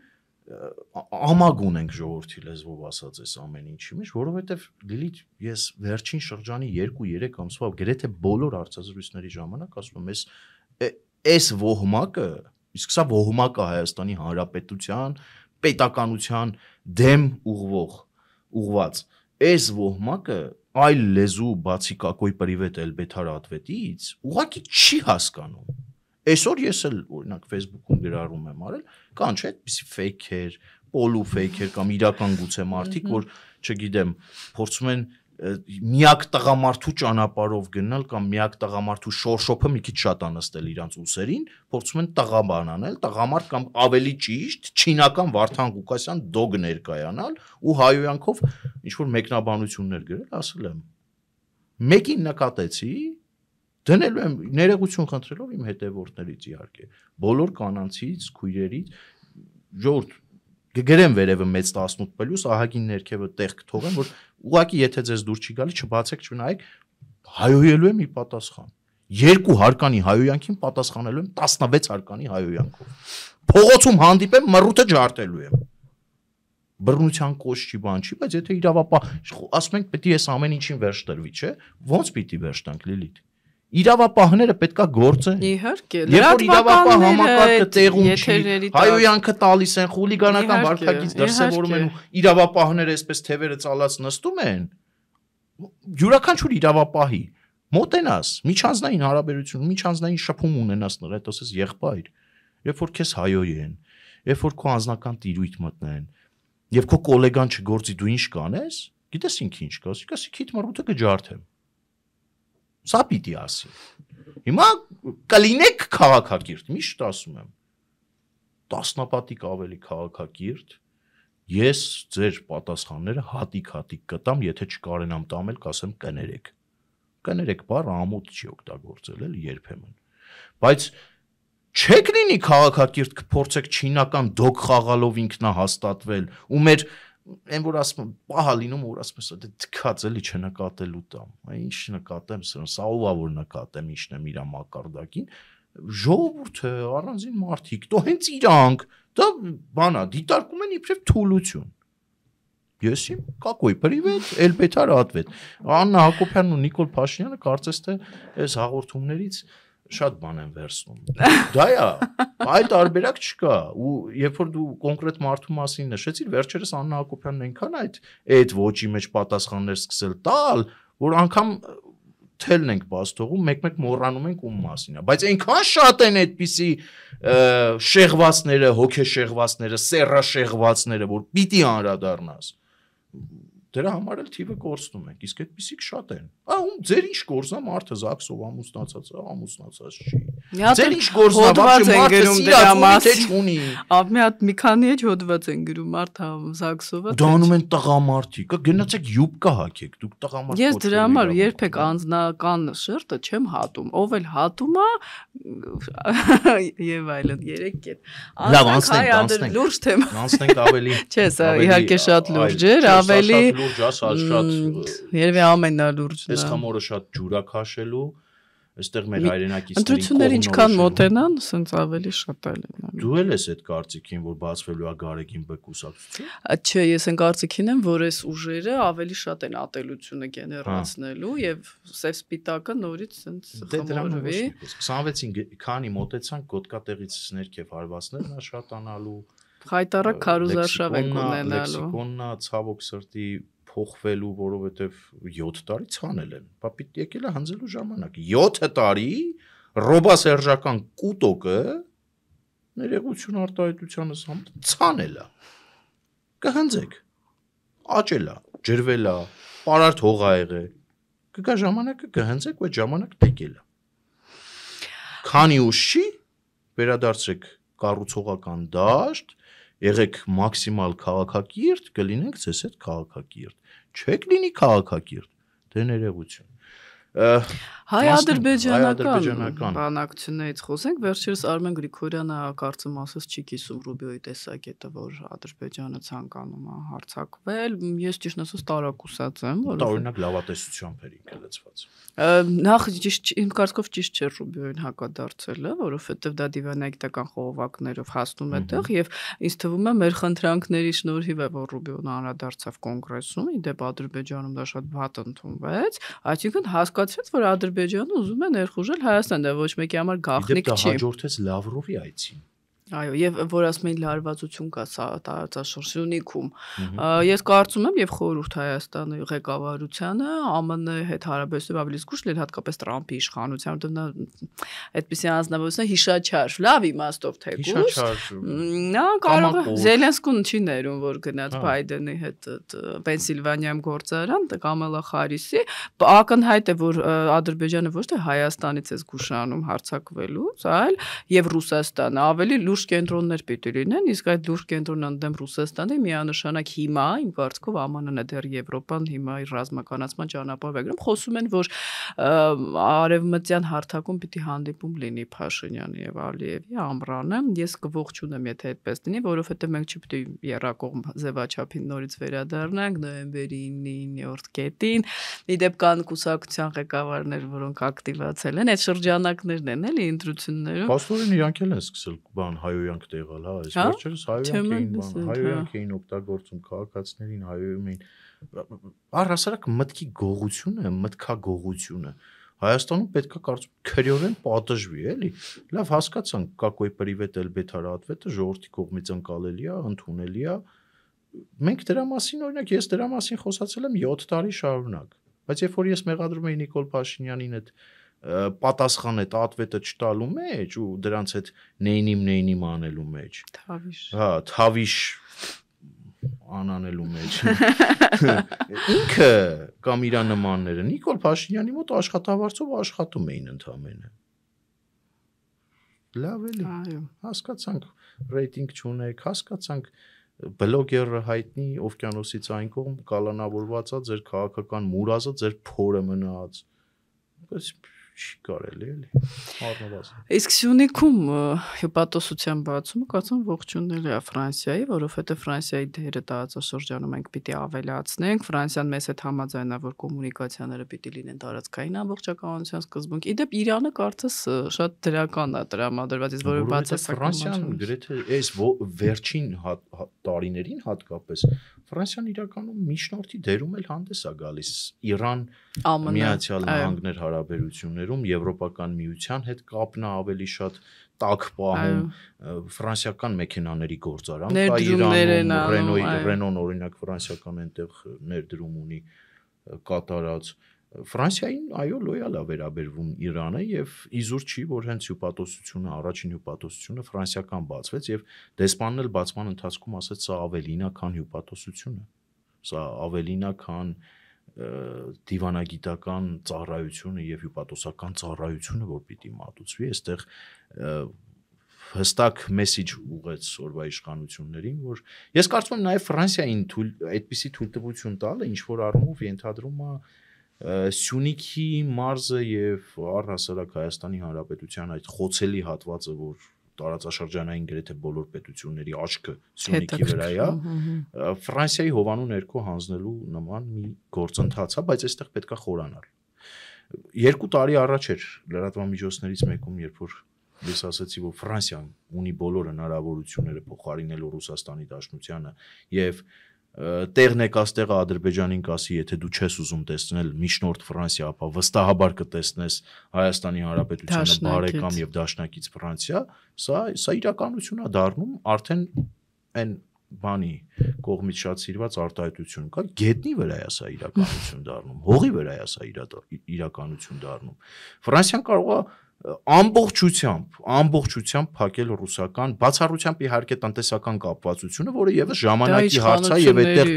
ամագուն ենք ժողովրդի լեզվով ասած այս ամեն ինչի մեջ որովհետեւ Լիլիթ ես վերջին շրջանի 2-3 ամսվա գրեթե բոլոր հարցազրույցների ժամանակ ասում եմ այս ոհմակը իսկ սա ոհմակ է Հայաստանի Հանրապետության պետականության դեմ ուղված այս ոհմակը այլ լեզու բացի կակոյ պրիվետ էլբեթար ատվետից ուղղակի չի հասկանում այսօր ես էլ օրինակ Facebook-ում գրառում եմ արել կան չէ այդպիսի ֆեյքեր պոլու ֆեյքեր կամ իրական գուցե մարդիկ որ չգիտեմ փորձում են միակ տղամարդու ճանապարհով գնալ կամ միակ տղամարդու շորշոփը մի քիչ շատ անստել իրանց ուսերին փորձում են տղաբան անել տղամարդ կամ ավելի ճիշտ չինական Վարդան Ղուկասյան դոգ ներկայանալ ու հայոյանքով ինչ որ մեկնաբանություններ գրել ասել եմ մեկին նկատեցի դնելու եմ ներողություն խնդրելով իմ հետևորդներից իհարկե բոլոր կանանցից քույրերից ժողովուրդ գրեմ վերևը մեծ 18 պլյուս ահագին ներքևը տեղ կթողեմ որ ուղղակի եթե ձեզ դուր չի գալի չբացեք չնայեք հայոյելու եմ ի պատասխան երկու հարկանի հայոյանքին պատասխանելու եմ 16 հարկանի հայոյանքով փողոցում հանդիպեմ մռութը ջարդելու եմ բռնության կոչ չի բան չի բայց եթե իրավապահ ասում ենք պետք է այս ամեն ինչին վերջ տրվի չէ ոնց պիտի վերջ տանք Լիլիթ իրավապահները պետքա գործեն իհարկե երբ որ իրավապահ համակարգը տեղում չի հայոյանքը տալիս են խուլիգանական վարքագիծ դրսևորում են իրավապահները այսպես թևերը ծալած նստում են յուրաքանչյուր իրավապահի մոտենաս միջանձնային հարաբերություն միջանձնային շփում ունենաս նրա հետ ասես եղբայր երբ որ քեզ հայոյեն երբ որ քո անձնական տիրույթ մտնեն եւ քո գոլեգան չգործի դու ինչ կանես գիտես ինքը ինչ կասի կասի քիթ մռութը կջարդեմ Սա պիտի ասի։ Հիմա կլինեք քաղաքակիրթ, միշտ ասում եմ։ Տասնապատիկ ավելի քաղաքակիրթ, ես ձեր պատասխանները հատիկ կտամ, եթե չկարենամ տամել, կասեմ կներեք։ Կներեք բառը ամոթ չի օգտագործել, էլի երբեմն։ Բայց չեք լինի քաղաքակիրթ կփորձեք չինական դոկ խաղալով ինքնահաստատվել, ու մեր այն որ ասում պահա լինում որ ասում ես դե թքած էլի չնկատելու տամ։ Այ ինչ նկատեմ, սա ով որ նկատեմ, ինչն եմ իր մակարդակին, ժողովուրդը առանձին մարդիկ, դո հենց իրանք, դա բանա, դիտարկում են իբրև թուլություն։ Եսիմ, какой привет, Эльбетար Ատվետ։ Աննա Հակոբյանն ու Նիկոլ Փաշինյանը կարծես թե այս հաղորդումներից շատ բան են վերցնում։ Դա է, այլ տարբերակ չկա, ու երբ որ դու կոնկրետ մարդու մասին նշեցիր, վերջերս Աննա Հակոբյանն այնքան այդ ոճի մեջ պատասխաններ սկսել տալ, որ անգամ թելն ենք բաց թողում, մեկ-մեկ մոռանում ենք ում մասին է, բայց այնքան շատ են այդպիսի շեղվածները, հոգեշեղվածները, սեռաշեղվածները, որ պիտի անդրադառնաս։ Դրա համար էլ թիվը կորցնում ենք, իսկ այդպիսիք շատ են։ Ում ձեր ինչ գործնա մարդը Զաքսով ամուսնացած է, ամուսնացած չի։ Ձեր ինչ գործնա բացի մարդը սիրած թե չունի։ Մի հատ մի քանի էջ հոդված են գրում մարդը Զաքսովը։ Դանում են տղամարդիկ, գնացեք յուբկա հագեք, դուք տղամարդ։ Ես դրա համար երբեք անձնական շերտը չեմ հատում, ով էլ հատում է եւ այլն 3 կետ։ Լավ, անցնենք, լուրջ թեմա։ Անցնենք ավելի։ Չէ, սա իհարկե շատ լուրջ էր, ավելի շատ երևի ամենալուրջն է։ Այս խմորը շատ ջուրա քաշելու, այստեղ մեր հայրենակիցներին ընտրությունները ինչքան մոտենան, ասենց ավելի շատ էլ են։ Դու էլ ես այդ կարծիքին, որ բացվելու է Գարեգին բկուսակցություն։ Չէ, ես այն կարծիքին եմ, որ այս ուժերը ավելի շատ են ատելությունը գեներացնելու եւ սև սպիտակը նորից ասենց խմորվի։ 26-ին քանի մոտեցանք գոտկատեղից ներքև հարվածներն աշատանալու Խայտարակ քարոզարշավ են ունենալու։ Լեքսիկոննա ցավոք սրտի փոխվելու, որովհետև 7 տարի ցանել են։ Պապիտ եկել է հնձելու ժամանակ։ 7 տարի ռոբասերժական կուտոկը ներեգություն արտահայտությանս համար ցանել է։ Կհնձեք։ Աճել է, ջրվել է, պարարտ հող ա եղել։ Կգա ժամանակը կհնձեք, ու այդ ժամանակ տեկել է։ Քանի ուշ չի, վերադարձեք կառուցողական դաշտ, եղեք մաքսիմալ քաղաքակիրթ, կլինենք ձեզ հետ քաղաքակիրթ։ Չեք լինի քաղաքակիրթ, դե ներեգություն։ Հայ-ադրբեջանական բանակցություններից խոսենք, վերջերս Արմեն Գրիգորյանը կարծում ասես չի կիսում Ռուբիոյի տեսակետը, որ Ադրբեջանը ցանկանում է հարձակվել, ես ճիշտ ասած տարակուսած եմ, որ օրինակ լավատեսությամբ էր ինքը լցված։ Նախ ճիշտ իմ կարծիքով ճիշտ չէ Ռուբիոյին հակադարձելը, որովհետև դա դիվանագիտական խողովակներով հասնում է տեղ եւ ինձ թվում է մեր խնդրանքների շնորհիվ է որ Ռուբիոն անդրադարձավ կոնգրեսում, իդեպ Ադրբեջանում դա շատ վատ ընդունվեց, այսինքն հասկացվեց, որ Ադրբեջանը ուզում է ներխուժել Հայաստան, դա ոչ մեկի համար գաղտնիք չի։ Իդեպ դա հաջորդեց Լավրովի այցին։ Այո, եւ որ ասում են լարվածություն կա տարածաշրջանիկում։ Ես կարծում եմ եւ խորհուրդ Հայաստանի ղեկավարությանը ԱՄՆ հետ հարաբերությունները ավելի զգուշ լինել հատկապես Տրամփի իշխանության, որտեղ նա այդպեսի անձնավորություն հիշաչար, լավ իմաստով թեկուզ։ Նա կարող է Զելենսկուն չի ներում, որ գնաց Բայդենի հետ Պենսիլվանիայում գործարան, Կամալա Հարիսի, ակնհայտ է, որ Ադրբեջանը ոչ թե Հայաստանից է զգուշանում հարձակվելուց, այլ եւ Ռուսաստանը ավելի լուրջ կենտրոններ պիտի լինեն, իսկ այդ լուրջ կենտրոնն ընդդեմ Ռուսաստանի միանշանակ հիմա, իմ կարծիքով ԱՄՆ-ն է դեռ Եվրոպան հիմա իր ռազմականացման ճանապարհ վայրում խոսում են, որ արևմտյան հարթակում պիտի հանդիպում լինի Փաշինյանի եւ Ալիևի ամռանը, ես կողջունեմ, եթե այդպես լինի, որովհետեւ մենք չպիտի երրակողմ ձևաչափին նորից վերադառնանք նոյեմբերի 9-րդ կետին, իդեպ կան կուսակցության ղեկավարներ, որոնք ակտիվացել են, այդ շրջանակներն են, էլի ընտրություններում։ Պաստորեն իրանք էլ են սկսել բան հայոյանք տեղալ, հա, այս վերջերս հայոյանք էին օգտագործում քաղաքացիներին, հայոյում էին առհասարակ մտքի գողությունը, մտքագողությունը Հայաստանում պետքա կարծում քրեորեն պատժվի, էլի։ Լավ հասկացանք, какой привет Эльбетար Ատվետը ժողովրդի կողմից ընկալելի է, ընդունելի է։ Մենք դրա մասին, օրինակ, ես դրա մասին խոսացել եմ 7 տարի շարունակ, բայց երբ որ ես մեղադրում էի Նիկոլ Փաշինյանին այդ պատասխան այդ ատվետը չտալու մեջ ու դրանց հետ նեյնիմ անելու մեջ։ Թավիշ։ Հա, թավիշ անանելու մեջ։ Ինքը կամ իր նմանները Նիկոլ Փաշինյանի մոտ աշխատավարձով աշխատում էին ընդամենը։ Լավ էլի։ Հասկացանք, ռեյտինգ չունեք, հասկացանք բլոգերը հայտնի օվկիանոսից այն կողմ կալանավորված է ձեր քաղաքական մուրազը, ձեր փորը մնաց։ Բայց չի կարելի էլի առնվազն։ Իսկ Սյունիքում հյուպատոսության բացումը կարծում ողջունելի է Ֆրանսիայի, որովհետև Ֆրանսիայի դերը տարածաշրջանում մենք պիտի ավելացնենք, Ֆրանսիան մեզ հետ համաձայնա, որ կոմունիկացիաները պիտի լինեն տարածքային ամբողջականության սկզբունք։ Իդեպ Իրանը կարծես շատ դրական է տրամադրված, իսկ որ բացասական Ֆրանսիան գրեթե այս վերջին տարիներին հատկապես Ֆրանսիան իրականում միջնորդի դերում էլ հանդես է գալիս Իրան Միացյալ Նահանգներ հարաբերություններում, Եվրոպական միության հետ կապն ավելի շատ տաք պահում, ֆրանսիական մեքենաների գործարան կա Իրանում, Ռենոն օրինակ ֆրանսիական այնտեղ ներդրում ունի կատարած, Ֆրանսիային այո լոյալ է վերաբերվում Իրանը եւ իզուր չի, որ հենց հյուպատոսությունը, առաջին հյուպատոսությունը ֆրանսիական բացվեց եւ դեսպանն էլ բացման ընթացքում ասաց սա ավելին է, քան հյուպատոսությունը, սա ավելին է, քան դիվանագիտական ծառայությունը եւ հյուպատոսական ծառայությունը, որ պիտի մատուցվի, այստեղ հստակ մեսեջ ուղեց օրվա իշխանություններին, որ ես կարծում եմ նաեւ Ֆրանսիային այդպիսի թույլտվություն տալը ինչ որ առումով ենթադրում է Սյունիքի մարզը եւ առհասարակ Հայաստանի Հանրապետության այդ խոցելի հատվածը, որ տարածաշրջանային գրեթե բոլոր պետությունների աչքը Սյունիքի վրա է, Ֆրանսիայի հովանու ներքո հանձնելու նման մի գործընթաց է, բայց այստեղ պետքա խորանալ։ 2 տարի առաջ էր լրատվամիջոցներից մեկում, երբ որ ես ասացի, որ Ֆրանսիան ունի բոլոր հնարավորությունները փոխարինելու Ռուսաստանի Դաշնությանը եւ տեղն եկաստեղը Ադրբեջանին կասի, եթե դու չես ուզում տեսնել միջնորդ Ֆրանսիա, ապա վստահաբար կտեսնես Հայաստանի Հանրապետությանը բարեկամ եւ դաշնակից Ֆրանսիա, սա իրականություն է դառնում, արդեն այն բանի կողմից շատ սիրված արտահայտություն կա, գետնի վրա է սա իրականություն դառնում, հողի վրա է սա իրականություն դառնում։ Ֆրանսիան կարող է ամբողջությամբ փակել ռուսական, բացառությամբ իհարկե տնտեսական կապվածությունը, որը եւս ժամանակի հարց է եւ այդտեղ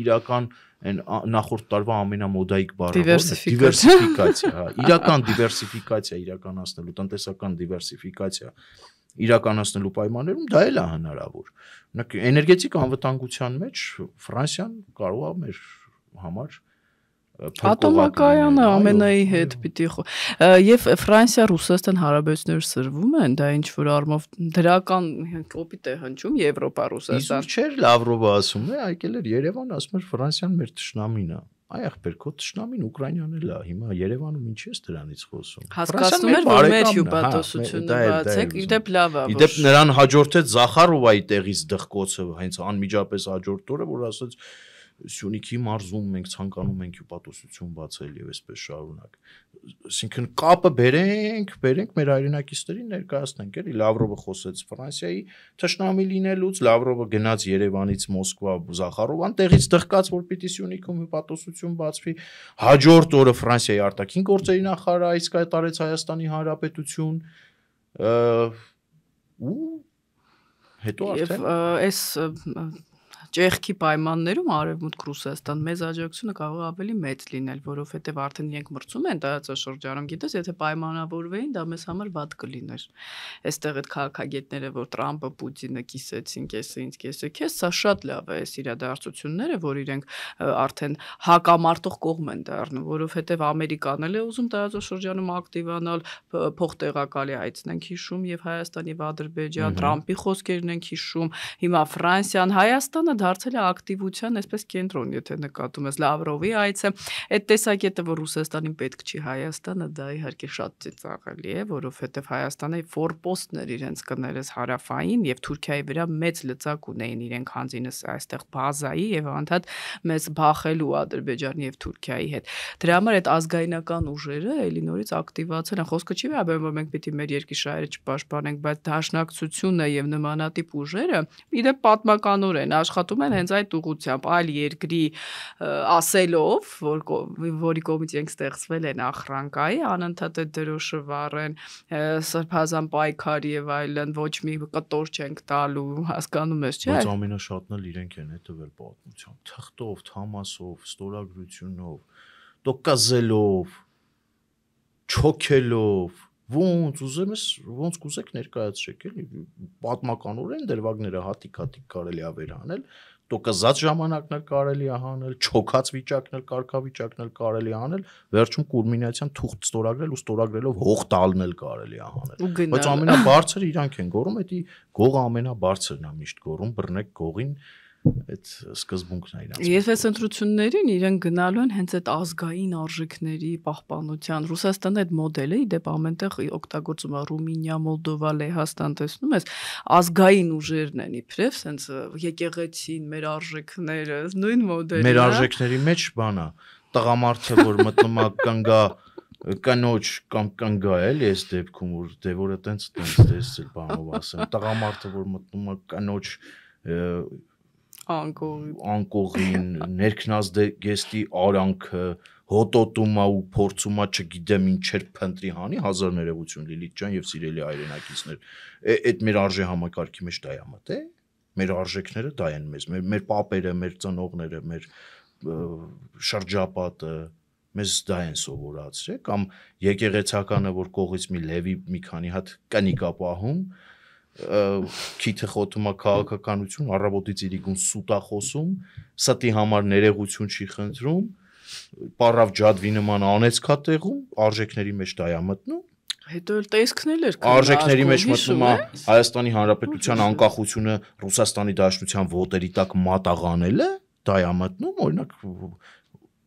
իրական այն նախորդ տարվա ամենամոդայիկ բառը դիվերսիֆիկացիա, իրական դիվերսիֆիկացիա իրականացնելու, տնտեսական դիվերսիֆիկացիա իրականացնելու պայմաններում դա էլ է հնարավոր։ Օրինակ էներգետիկ անվտանգության մեջ Ֆրանսիան կարող է մեր համար Ատոմակայանը ամենայի հետ պիտի եւ Ֆրանսիա-Ռուսաստան հարաբերությունները սրվում են, դա ինչ որ առումով դրական կոպիտ է հնչում Եվրոպա-Ռուսաստան։ Իսկ չէր Լավրովը ասում է, եկել էր Երևան, ասում էր Ֆրանսիան մեր թշնամին է։ Այ ախպեր, քո թշնամին Ուկրաինան էլ է, հիմա Երևանում ինչ ես դրանից խոսում։ Հասկացնում էր, որ մեր հյուպատոսությունը բացեք, իդեպ լավ է։ Իդեպ նրան հաջորդեց Զախարովայի տեղից դղկոցը, հենց անմիջապես հաջորդ օրը, որ ասաց Սյունիքի մարզում մենք ցանկանում ենք հյուպատոսություն բացել եւ այսպես շարունակ։ Այսինքն կապը բերենք մեր հայրենակիցներին ներկայացնենք, էլի Լավրովը խոսեց Ֆրանսիայի թշնամի լինելուց, Լավրովը գնաց Երևանից Մոսկվա, Զախարովան տեղից դղկաց, որ պիտի Սյունիքում հյուպատոսություն բացվի։ Հաջորդ օրը Ֆրանսիայի արտաքին գործերի նախարարը այս կատարեց Հայաստանի Հանրապետություն ու հետո արդեն այս Ճեխքի պայմաններում Արևմուտք Ռուսաստան մեծ աջակցությունը կարող է ավելի մեծ լինել, որովհետև արդեն իրենք մրցում են տարածաշրջանում, գիտես, եթե պայմանավորվեին, դա մեզ համար վատ կլիներ։ Այստեղ այդ քաղաքագետները, որ Տրամպը, Պուտինը կիսեցին, կեսը ինձ, կեսը քեզ, սա շատ լավ է այս իրադարձությունները, որ իրենք արդեն հակամարտող կողմ են դառնում, որովհետև Ամերիկան էլ է ուզում տարածաշրջանում ակտիվանալ, փոխտեղակալի այցն ենք հիշում եւ Հայաստան եւ Ադրբեջան, Տրամպի խոսքերն ենք հիշում, հիմա Ֆրանսիան, Հայաստանը դարձել է ակտիվության այսպես կենտրոն, եթե նկատում ես Լավրովի այցը, այդ տեսակետը, որ Ռուսաստանին պետք չի Հայաստանը, դա իհարկե շատ ծիծաղելի է, որովհետև Հայաստանը ֆորպոստներ իրենց կներես հարավային եւ Թուրքիայի վրա մեծ լծակ ունեին իրենք հանձինս այստեղ բազայի եւ անդադ մեզ բախելու Ադրբեջանի եւ Թուրքիայի հետ։ Դրա համար այդ ազգայնական ուժերը էլի նորից ակտիվացել են, խոսքը չի վերաբերում, որ մենք պիտի մեր երկրի շահերը չպաշտպանենք, բայց դաշնակցությունը եւ նմանատիպ ուժերը իդեպ պատմականորեն աշխատում են հենց այդ ուղղությամբ, այլ երկրի ասելով, որի կողմից իրենք ստեղծվել են ախրանկայի, անընդհատ այդ դրոշը վառեն, սրբազան պայքար եւ այլն, ոչ մի կտոր չենք տալու, հասկանում ես, չէ՞։ Բայց ամենաշատն էլ իրենք են հետևել պատմության, թղթով, թամասով, ստորագրությունով, տոկազելով, չոքելով, ոնց կուզեք ներկայացրեք, էլի պատմականորեն դրվագները հատիկ կարելի է վերանել, տոկզած ժամանակն էլ կարելի է հանել, չոքած վիճակն էլ, կարգավիճակն էլ կարելի է հանել, վերջում կուլմինացիան թուղթ ստորագրել ու ստորագրելով հող տալն էլ կարելի է հանել։ Բայց ամենաբարձրը իրանք են գոռում, դա գողը ամենաբարձրն է միշտ գոռում, բռնեք գողին, այդ սկզբունքն է իրանց։ Ես այս ընտրություններին իրեն գնալու են հենց այդ ազգային արժեքների պահպանության։ Ռուսաստանը այդ մոդելը իդեպ ամենտեղ օգտագործում է, Ռումինիա, Մոլդովա, Լեհաստան, տեսնում ես, ազգային ուժերն են իբրև, սենց եկեղեցին, մեր արժեքները, նույն մոդելը։ Մեր արժեքների մեջ բան է, տղամարդը, որ մտնում է կանգա կանոջ կամ կանգա էլի այս դեպքում, որը տենց տեսել բանով ասեմ, տղամարդը, որ մտնում է կանոջ անկողին, ներքնազգեստի արանքը, հոտոտում է ու փորձում է, չգիտեմ ինչեր փնտրի հանի, հազար ներողություն Լիլիթ ջան եւ սիրելի հայրենակիցներ, այդ մեր արժե համակարգի մեջ դա է մտե, մեր արժեքները դա են մեզ, մեր պապերը, մեր ծնողները, մեր շրջապատը մեզ դա են սովորացրել, կամ եկեղեցականը, որ կողից մի լևի մի քանի հատ կնիկ է պահում, քիթը խոթում է քաղաքականություն, առավոտից իրիկուն սուտ է խոսում, ստի համար ներողություն չի խնդրում, պարավ ջադվի նման անեցքա տեղում, արժեքների մեջ դա է մտնում։ Հետո էլ տեսքն էր արժեքների մեջ մտնում է Հայաստանի Հանրապետության անկախությունը Ռուսաստանի Դաշնության ոտերի տակ մատաղանելը, դա է մտնում, օրինակ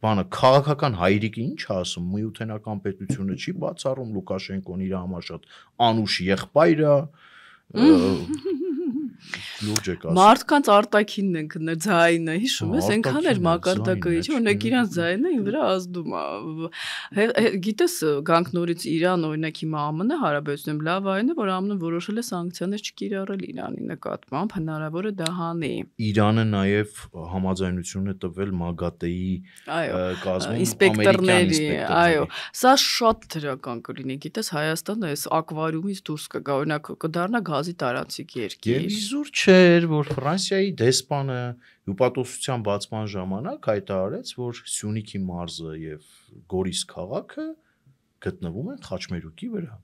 բանը քաղաքական հայրիկը ինչ ասում, միութենական պետությունը չի բացառում, Լուկաշենկոն իր համար շատ անուշ եղբայր է, լուրջ եք ասում։ Մարդկանց արտաքինն են գնել ձայնը, հիշում ես, այնքան էր մակարդակը, չէ՞, օրինակ իրանց ձայնը ին վրա ազդում է։ Գիտես, գանք նորից Իրան, օրինակ հիմա ԱՄՆ հարաբերությունում լավ այն է, որ ԱՄՆ-ը որոշել է սանկցիաներ չկիրառել Իրանի նկատմամբ, հնարավոր է դա հանի։ Իրանը նաև համաձայնություն է տվել ՄԱԳԱՏԵ-ի կազմում ինսպեկտորների, այո, սա շատ դրական կլինի, գիտես, Հայաստանը այս ակվարիումից դուրս կգա, օրինակ կդառնա գազի տարածիկ երկիր։ Իզուր չէր, որ Ֆրանսիայի դեսպանը հյուպատոսության բացման ժամանակ հայտարարեց, որ Սյունիքի մարզը եւ Գորիս քաղաքը գտնվում են Խաչմերուկի վրա։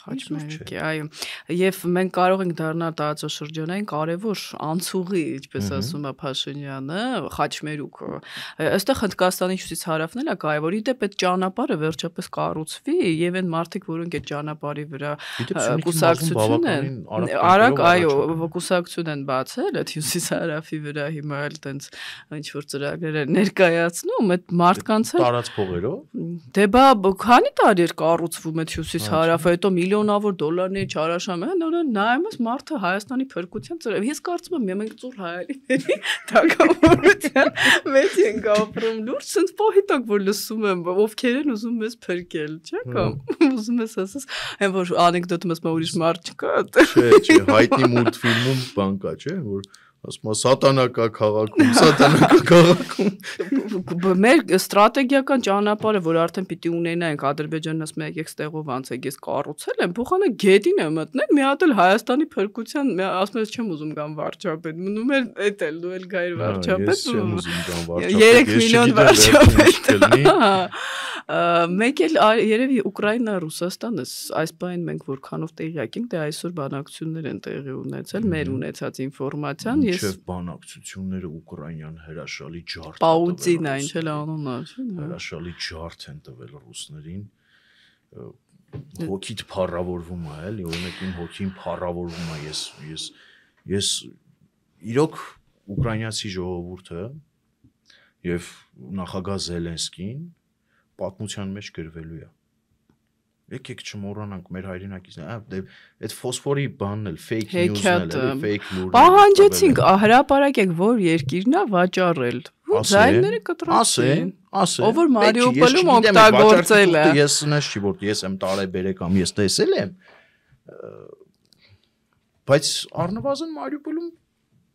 Խաչմերուկի, այո։ Եվ մենք կարող ենք դառնալ տարածաշրջանային կարևոր անցուղի, ինչպես ասում է Փաշինյանը, Խաչմերուկը։ Այստեղ Հնդկաստանի հյուսիս հարավն էլ է կարևոր, իդեպ այդ ճանապարհը վերջապես կառուցվի եւ այն մարդիկ, որոնք այդ ճանապարհի վրա կուսակցություն են, արագ, այո, կուսակցություն են բացել այդ հյուսիս հարավի վրա հիմա էլ տենց ինչ որ ծրագրեր են ներկայացնում, այդ մարդկանց տարած փողերով։ Դե բա քանի տարի էր կառուցվում այդ հյուսիս հարավը, հետո միլիոնավոր դոլարների չարաշահում են, նորեն նայում ես մարդը Հայաստանի փրկության ծրագրը։ Ես կարծում եմ մենք ծուր հայերիների թագավորության մեջ ենք ապրում, լուրջ ցենց պոհիտակ որ լսում եմ, ովքեր են ուզում մեզ փրկել, չէ՞ կամ ուզում ես ասես, այն որ անեկդոտը մասը ուրիշ մարդ չկա։ Չէ, հայտնի մուլտֆիլմում բան կա, չէ, որ ասում է սատանա քաղաքում, սատանա քաղաքում։ Մեր ստրատեգիական ճանապարհը, որ արդեն պիտի ունենայինք, Ադրբեջանն ասում է եկեք ստեղով անցեք, ես կառուցել եմ, փոխանը գետին է մտնել, մի հատ էլ Հայաստանի փրկության, ասում եմ չեմ ուզում գամ վարչապետ, մնում էր էդ էլ դու էլ գայր վարչապետ։ Ես չեմ ուզում գամ վարչապետ։ 3 միլիոն վարչապետ։ Մեկ էլ երևի Ուկրաինա, Ռուսաստանը այս բանին մենք որքանով տեղյակ ենք, դե այսօր բանակցություններ են տեղի ունեցել, մեր ունեցած ինֆորմացիան, ես բանակցությունները Ուկրաինան հրաշալի ջարդ Պաուտինա, ինչ էլ անունը, չէ՞։ Հրաշալի ջարդ են տվել ռուսներին։ Հոգիդ փառավորվում է, էլի, օրինակ իմ հոգին փառավորվում է, ես իրոք ուկրաինացի ժողովուրդը եւ նախագահ Զելենսկին պատմության մեջ գրվելու է։ Եկեք չմոռանանք մեր հայրենակիցները, այդ ֆոսֆորի բանն էլ, fake news-ն էլ, fake լուրերը։ Պահանջեցինք, հրապարակեք, որ երկիրն է վաճառել։ Ձայները կտրացին։ Ասե։ Ով որ Մարիուպոլում օգտագործել է։ Ես նես չի որ ես եմ տարեբերեկամ, ես տեսել եմ։ Բայց առնվազն Մարիուպոլում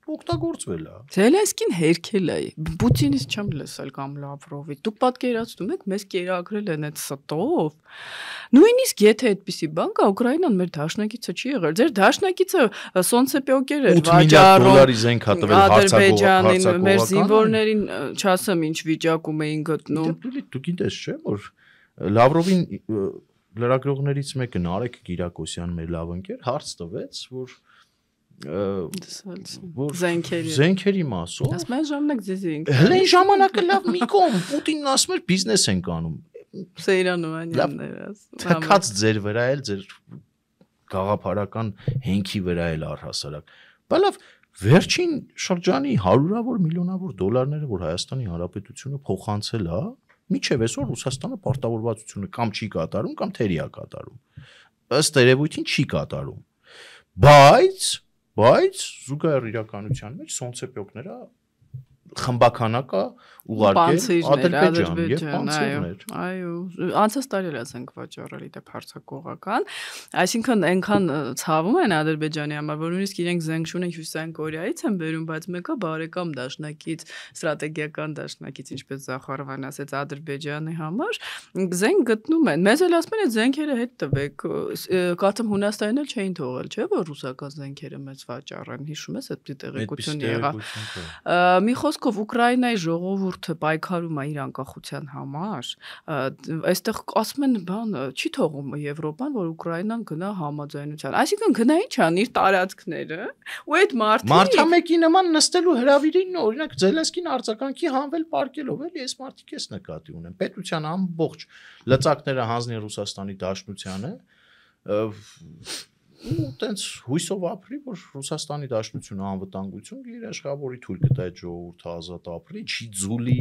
օգտագործվել է։ Զելենսկին հերքել է։ Պուտինից չեմ լսել կամ Լավրովի։ Դուք պատկերացնում եք, մեզ կերակրել են այդ ստով։ Նույնիսկ եթե այդպիսի բան կա, Ուկրաինան մեր դաշնակիցը չի եղել։ Ձեր դաշնակիցը Սոնցեպյոկեր էր վաճառում։ 8 միլիարդ դոլարի զենք հա տվել Ադրբեջանին, մեր զինվորներին չասեմ ինչ վիճակում էին գտնում։ Դու գիտես չէ՞ որ Լավրովին լրագրողներից մեկը Նարեկ Կիրակոսյան մեր լավ ընկեր հարց տվեց, որ զենքերի մասով ասում են ժամանակ ձեզինք հենց ժամանակը լավ մի կողմ Պուտինն ասում էր բիզնես ենք անում Սեյրանովյանները թքած ձեր վրա էլ ձեր գաղափարական հենքի վրա էլ առհասարակ բալավ վերջին շրջանի հարյուրավոր միլիոնավոր դոլարները որ Հայաստանի Հանրապետությունը փոխանցել է միջև այսօր Ռուսաստանը պարտավորվածությունը կամ չի կատարում կամ թերիա կատարում ըստ երևույթին չի կատարում բայց զուգահեռ իրականության մեջ Սոնցեպյոկները խմբականակա ուղարկել Ադրբեջան եւ պանցիրներ այո անցած տարի ասենք վաճառել իդե հարցակողական այսինքն այնքան ցավում են Ադրբեջանի համար որ նույնիսկ իրենք զենք չունեն Հյուսիսային Կորեայից են բերում բայց մեկը բարեկամ դաշնակից ստրատեգիական դաշնակից ինչպես Զախարովան ասեց Ադրբեջանի համար զենք գտնում են մեզ էլ ասում են այդ զենքերը հետ տվեք կարծեմ Հունաստանին էլ չէին թողել չէ որ ռուսական զենքերը մեծ վաճառեն հիշում ես այդ տեղեկությունը եղավ մի խոսքով Ուկրաինայի ժողովուրդը պայքարում է իր անկախության համար այստեղ ասում են բան չի թողում Եվրոպան որ Ուկրաինան գնա համաձայնության այսինքն գնա ինչ ան իր տարածքները ու այդ մարդամեկի նման նստելու հրավիրին օրինակ Զելենսկին արձագանքի հանվել պարկելով էլի այս մարդիկ էս նկատի ունեն պետության ամբողջ լծակները հանձնի Ռուսաստանի Դաշնությանը ու տենց հույսով ապրի որ Ռուսաստանի Դաշնությունը անվտանգություն իր աշխավորի թույլ կտա այդ ժողովուրդը ազատ ապրի չի ձուլի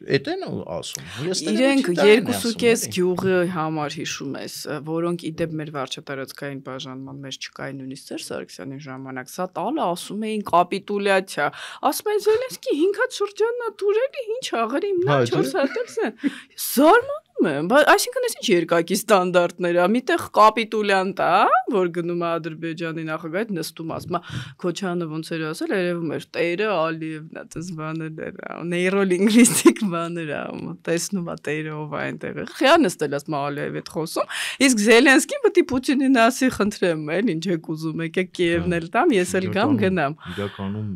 Էդ են ասում իրենք 2.5 գյուղի համար հիշում ես որոնք իդեպ մեր վարչատարածքային բաժանման մեջ չկային նույնիսկ Սերժ Սարգսյանի ժամանակ սա տալը ասում էին կապիտուլյացիա ասում են Զելենսկի 5 հատ շրջանն է դուրելի ինչ աղեր հիմնա 4 հատս են զարմանում եմ բայց այսինքն էս ինչ երկակի ստանդարտներ է միտեղ կապիտուլյանտ է որ գնում է Ադրբեջանի նախագահ նստում ասում է Քոչյանը ոնց էր ասել երևում էր Տերը Ալիևն է դες բաներ նեյրոլինգվիստիկ բաներ տեսնում է Տերը ով է այնտեղ խիա նստել ասում Ալիև հետ խոսում իսկ Զելենսկին պետք է Պուտինին ասի խնդրեմ էլ ինչ եք ուզում եկեք Կիևն էլ տամ ես էլ գամ գնամ իրականում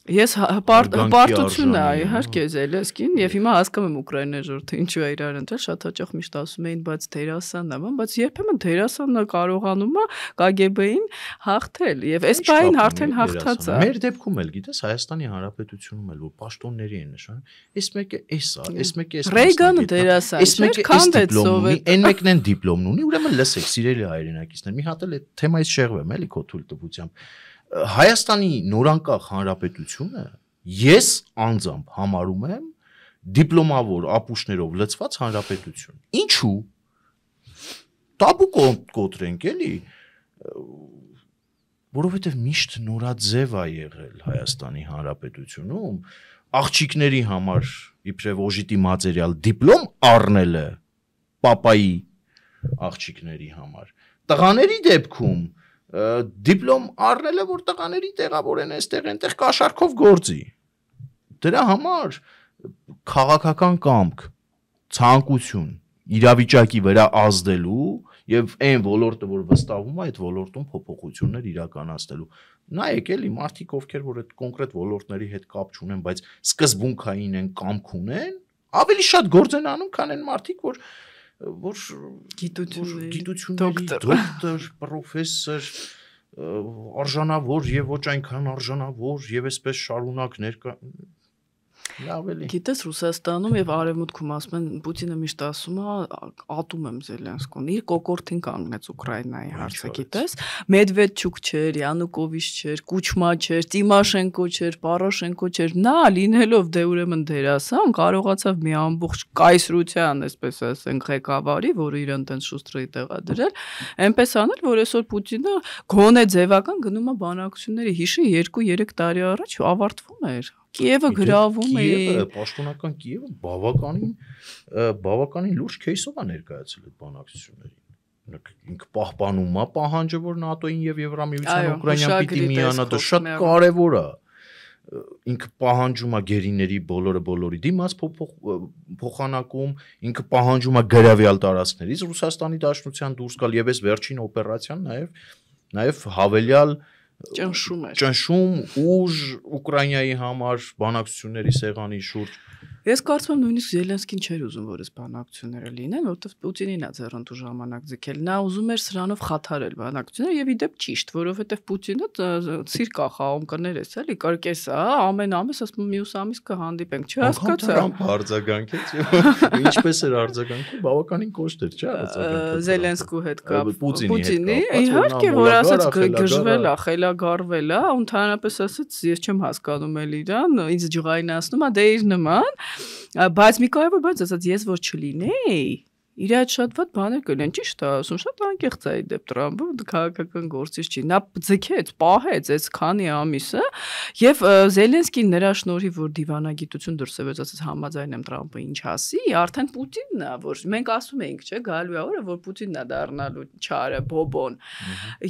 Ես պարտություն է իհարկե Զելենսկին եւ հիմա հասկանում եմ Ուկրաինայի ժողովուրդը ինչու է իրար ընտրել շատ հաճախ միշտ ասում էին բայց դերասանն է բայց երբեմն դերասանը կարողանում է KGB-ին հաղթել եւ այս բային արդեն հաղթած է մեր դեպքում էլ գիտես Հայաստանի Հանրապետությունում էլ որ պաշտոնների են նշանում այս մեկը էս է այս մեկը էս Ռեյգանը դերասան չէ քանդեց սովետ այն մեկն են դիպլոմն ունի ուրեմն լսեք սիրելի հայրենակիցներ մի հատ էլ այդ թեմայից շեղվեմ էլի քո թույլ տվությամբ Հայաստանի նորանկախ հանրապետությունը ես անձամբ համարում եմ դիպլոմավոր ապուշներով լցված հանրապետություն։ Ինչու՞։ Տաբու կոտրենք էլի, որովհետև միշտ նորաձև է եղել Հայաստանի հանրապետությունում աղջիկների համար իբրև օժիտի մատերիալ դիպլոմ առնելը պապայի աղջիկների համար։ Տղաների դեպքում դիպլոմ առնելը որ տղաների տեղավորեն այստեղ այնտեղ կաշառքով գործի դրա համար քաղաքական կամք ցանկություն իրավիճակի վրա ազդելու եւ այն ոլորտը որ վստահում է այդ ոլորտում փոփոխություններ իրականացնելու նայեք էլի մարդիկ ովքեր որ այդ կոնկրետ ոլորտների հետ կապ չունեն բայց սկզբունքային են կամք ունեն ավելի շատ գործ են անում քան այն մարդիկ որ գիտությունների դոկտոր, պրոֆեսոր, արժանավոր եւ ոչ այնքան արժանավոր եւ այսպես շարունակ ներկա Գիտես Ռուսաստանում եւ Արևմուտքում ասում են Պուտինը միշտ ասում է ատում եմ Զելենսկուն իր կոկորտին կանգնեց Ուկրաինայի հարցը գիտես Մեդվեդչուկ չէր Յանուկովիչ չէր Կուչմա չէր Տիմաշենկո չէր Պարոշենկո չէր նա լինելով դե ուրեմն դերասան կարողացավ մի ամբողջ կայսրության այսպես ասենք ղեկավարի որը իրեն տենց շուստրի տեղա դրել այնպես անել որ այսօր Պուտինը գոնե ձևական գնում է բանակցությունների հիշի 2-3 տարի առաջ ավարտվում էր Կիևը գրավում է Կիևը պաշտոնական Կիևը բավականին լուրջ քեյսով է ներկայացել այդ բանակցություններին ինքը պահպանում է պահանջը որ ՆԱՏՕ-ին եւ Եվրամիության Ուկրաինան պիտի միանա դա շատ կարեւոր է ինքը պահանջում է գերիների բոլորի դիմաց փոխանակում ինքը պահանջում է գրավյալ տարածքներից Ռուսաստանի Դաշնության դուրս գալ եւ այս վերջին օպերացիան նաեւ հավելյալ ճնշում ուժ Ուկրաինայի համար բանակցությունների սեղանի շուրջ Ես կարծում եմ նույնիսկ Զելենսկին չէր ուզում, որ այս բանակցությունները լինեն, որովհետև Պուտինին է ձեռնտու ժամանակ ձգել։ Նա ուզում էր սրանով խաթարել բանակցությունները եւ իդեպ ճիշտ, որովհետև Պուտինը ցիրկ է խաղում կներես, էլի, կարկես է, ամեն ամիս ասում մյուս ամիս կհանդիպենք, չհասկացա։ Տրամփ արձագանքեց եւ ինչպես էր արձագանքում, բավականին կոշտ էր, չէ՞, արձագանքը։ Զելենսկու հետ կապ Պուտինի հետ կապ, իհարկե, որ ասաց գժվել է, խելագարվել է, ընդհանրապես ասաց, ես չեմ հասկանում էլ իրան, ինձ ջղայնացնում է, դե իր նման, բայց մի կարևոր բան ասաց, ես որ չլինեի իր այդ շատ ված բաներ կլինեն, ճիշտ է, ասում շատ անկեղծ է իդեպ Տրամփը, քաղաքական գործիչ չի։ Նա ձգեց, պահեց այս քանի ամիսը եւ Զելենսկին նրա շնորհիվ որ դիվանագիտություն դրսևորեց, ասած համաձայն եմ Տրամփը ինչ ասի, արդեն Պուտինն է, որ մենք ասում էինք, չէ, գալու է օրը, որ Պուտինն է դառնալու չարը, բոբոն։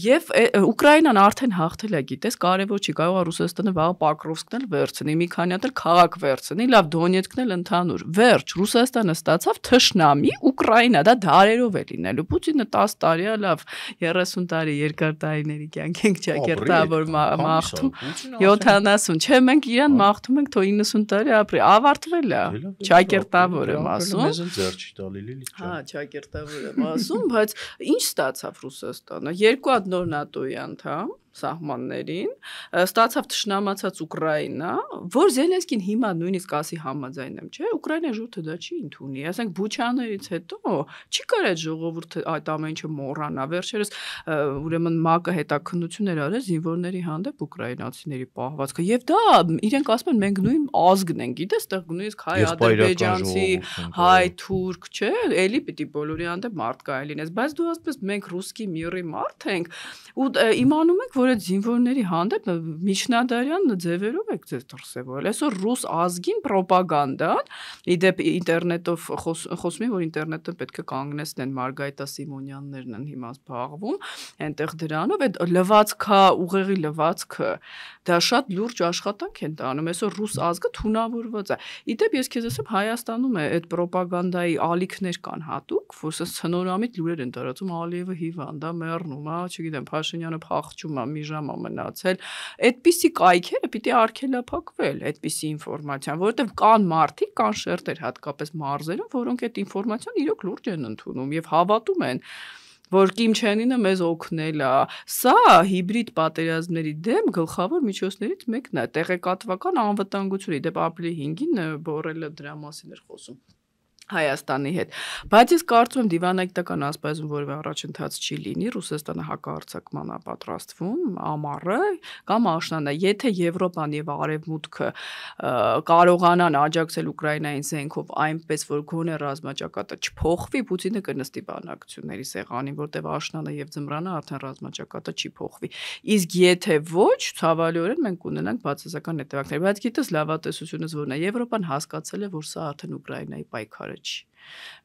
Եվ Ուկրաինան արդեն հաղթել է, գիտես, կարևոր չի, կարող է Ռուսաստանը վաղ Պոկրովսկն էլ վերցնի, մի քանի հատ էլ քաղաք վերցնի, լավ Դոնեցկն էլ ընդհանուր։ Վերջ Ռուսաստանը ստացավ թշնամի Ուկրաինա, դա դարերով է լինելու։ Պուտինը 10 տարի է, լավ 30 տարի երկար տարիների կյանք ենք ճակերտավոր մաղթում, 70, չէ, մենք իրան մաղթում ենք, թո 90 տարի ապրի, ավարտվել է, ճակերտավոր եմ ասում։ Մեզ էլ ձեռ չի տալի լիլի։ Հա, ճակերտավոր եմ ասում, բայց ինչ ստացավ Ռուսաստանը։ 2 հատ նոր ՆԱՏՕ-ի անդամ սահմաններին, ստացավ թշնամացած Ուկրաինա, որ Զելենսկին հիմա նույնիսկ ասի համաձայն եմ, չէ, Ուկրաինա ժողովուրդը դա չի ընդունի, ասենք Բուչաներից հետո չի կարա այդ ժողովուրդը այդ ամեն ինչը մոռանա, վերջերս ուրեմն ՄԱԿ-ը հետաքննություն էր արել զինվորների հանդեպ ուկրաինացիների պահվածքը, եւ դա իրենք ասում են մենք նույն ազգն ենք, գիտես, այդտեղ նույնիսկ հայ-ադրբեջանցի, հայ-թուրք, չէ, էլի պիտի բոլորի հանդեպ մարդկային լինես, բայց դու ասես մենք ռուսկի միրի մարդ ենք ու իմանում ենք, որ այդ զինվորների հանդեպ միջնադարյան ձևերով եք ձեզ դրսևորել։ Այսօր ռուս ազգին ռոպագանդան, իդեպ ինտերնետով խոսում են, որ ինտերնետը պետք է կանգնեցնեն, Մարգարիտա Սիմոնյաններն են հիմա զբաղվում, այնտեղ դրանով այդ լվացքա, ուղեղի լվացքը, դա շատ լուրջ աշխատանք են տանում։ Այսօր ռուս ազգը թունավորված է։ Իդեպ ես քեզ ասեմ, Հայաստանում է այդ ռոպագանդայի ալիքներ կան հատուկ, որ ցնորամիտ լուրեր են տարածում, Ալիևը հիվանդ է, մեռնում է, չգիտեմ, Փաշինյանը փախչում է, մի ժամ է մնացել, այդպիսի կայքերը պիտի արգելափակվել, այդպիսի ինֆորմացիան, որովհետև կան մարդիկ, կան շերտեր հատկապես մարզերում, որոնք այդ ինֆորմացիան իրոք լուրջ են ընդունում եւ հավատում են, որ Կիմ Չեն Ինը մեզ օգնել է։ Սա հիբրիդ պատերազմների դեմ գլխավոր միջոցներից մեկն է, տեղեկատվական անվտանգությունը, դեպի ապրիլի 5-ին Բորելը դրա մասին էր խոսում Հայաստանի հետ, բայց ես կարծում եմ դիվանագիտական ասպարեզում որևէ առաջընթաց չի լինի, Ռուսաստանը հակահարձակման է պատրաստվում, ամառը կամ աշնանը, եթե Եվրոպան եւ Արևմուտքը կարողանան աջակցել Ուկրաինային զենքով այնպես, որ գոնե ռազմաճակատը չփոխվի, Պուտինը կնստի բանակցությունների սեղանին, որտեղ աշնանը եւ ձմռանը արդեն ռազմաճակատը չի փոխվի։ Իսկ եթե ոչ, ցավալիորեն մենք կունենանք բացասական հետևանքներ, բայց գիտես լավատեսությունս որն է, Եվրոպան հասկացել է, որ սա արդեն Ուկրաինայի պայքարը չի։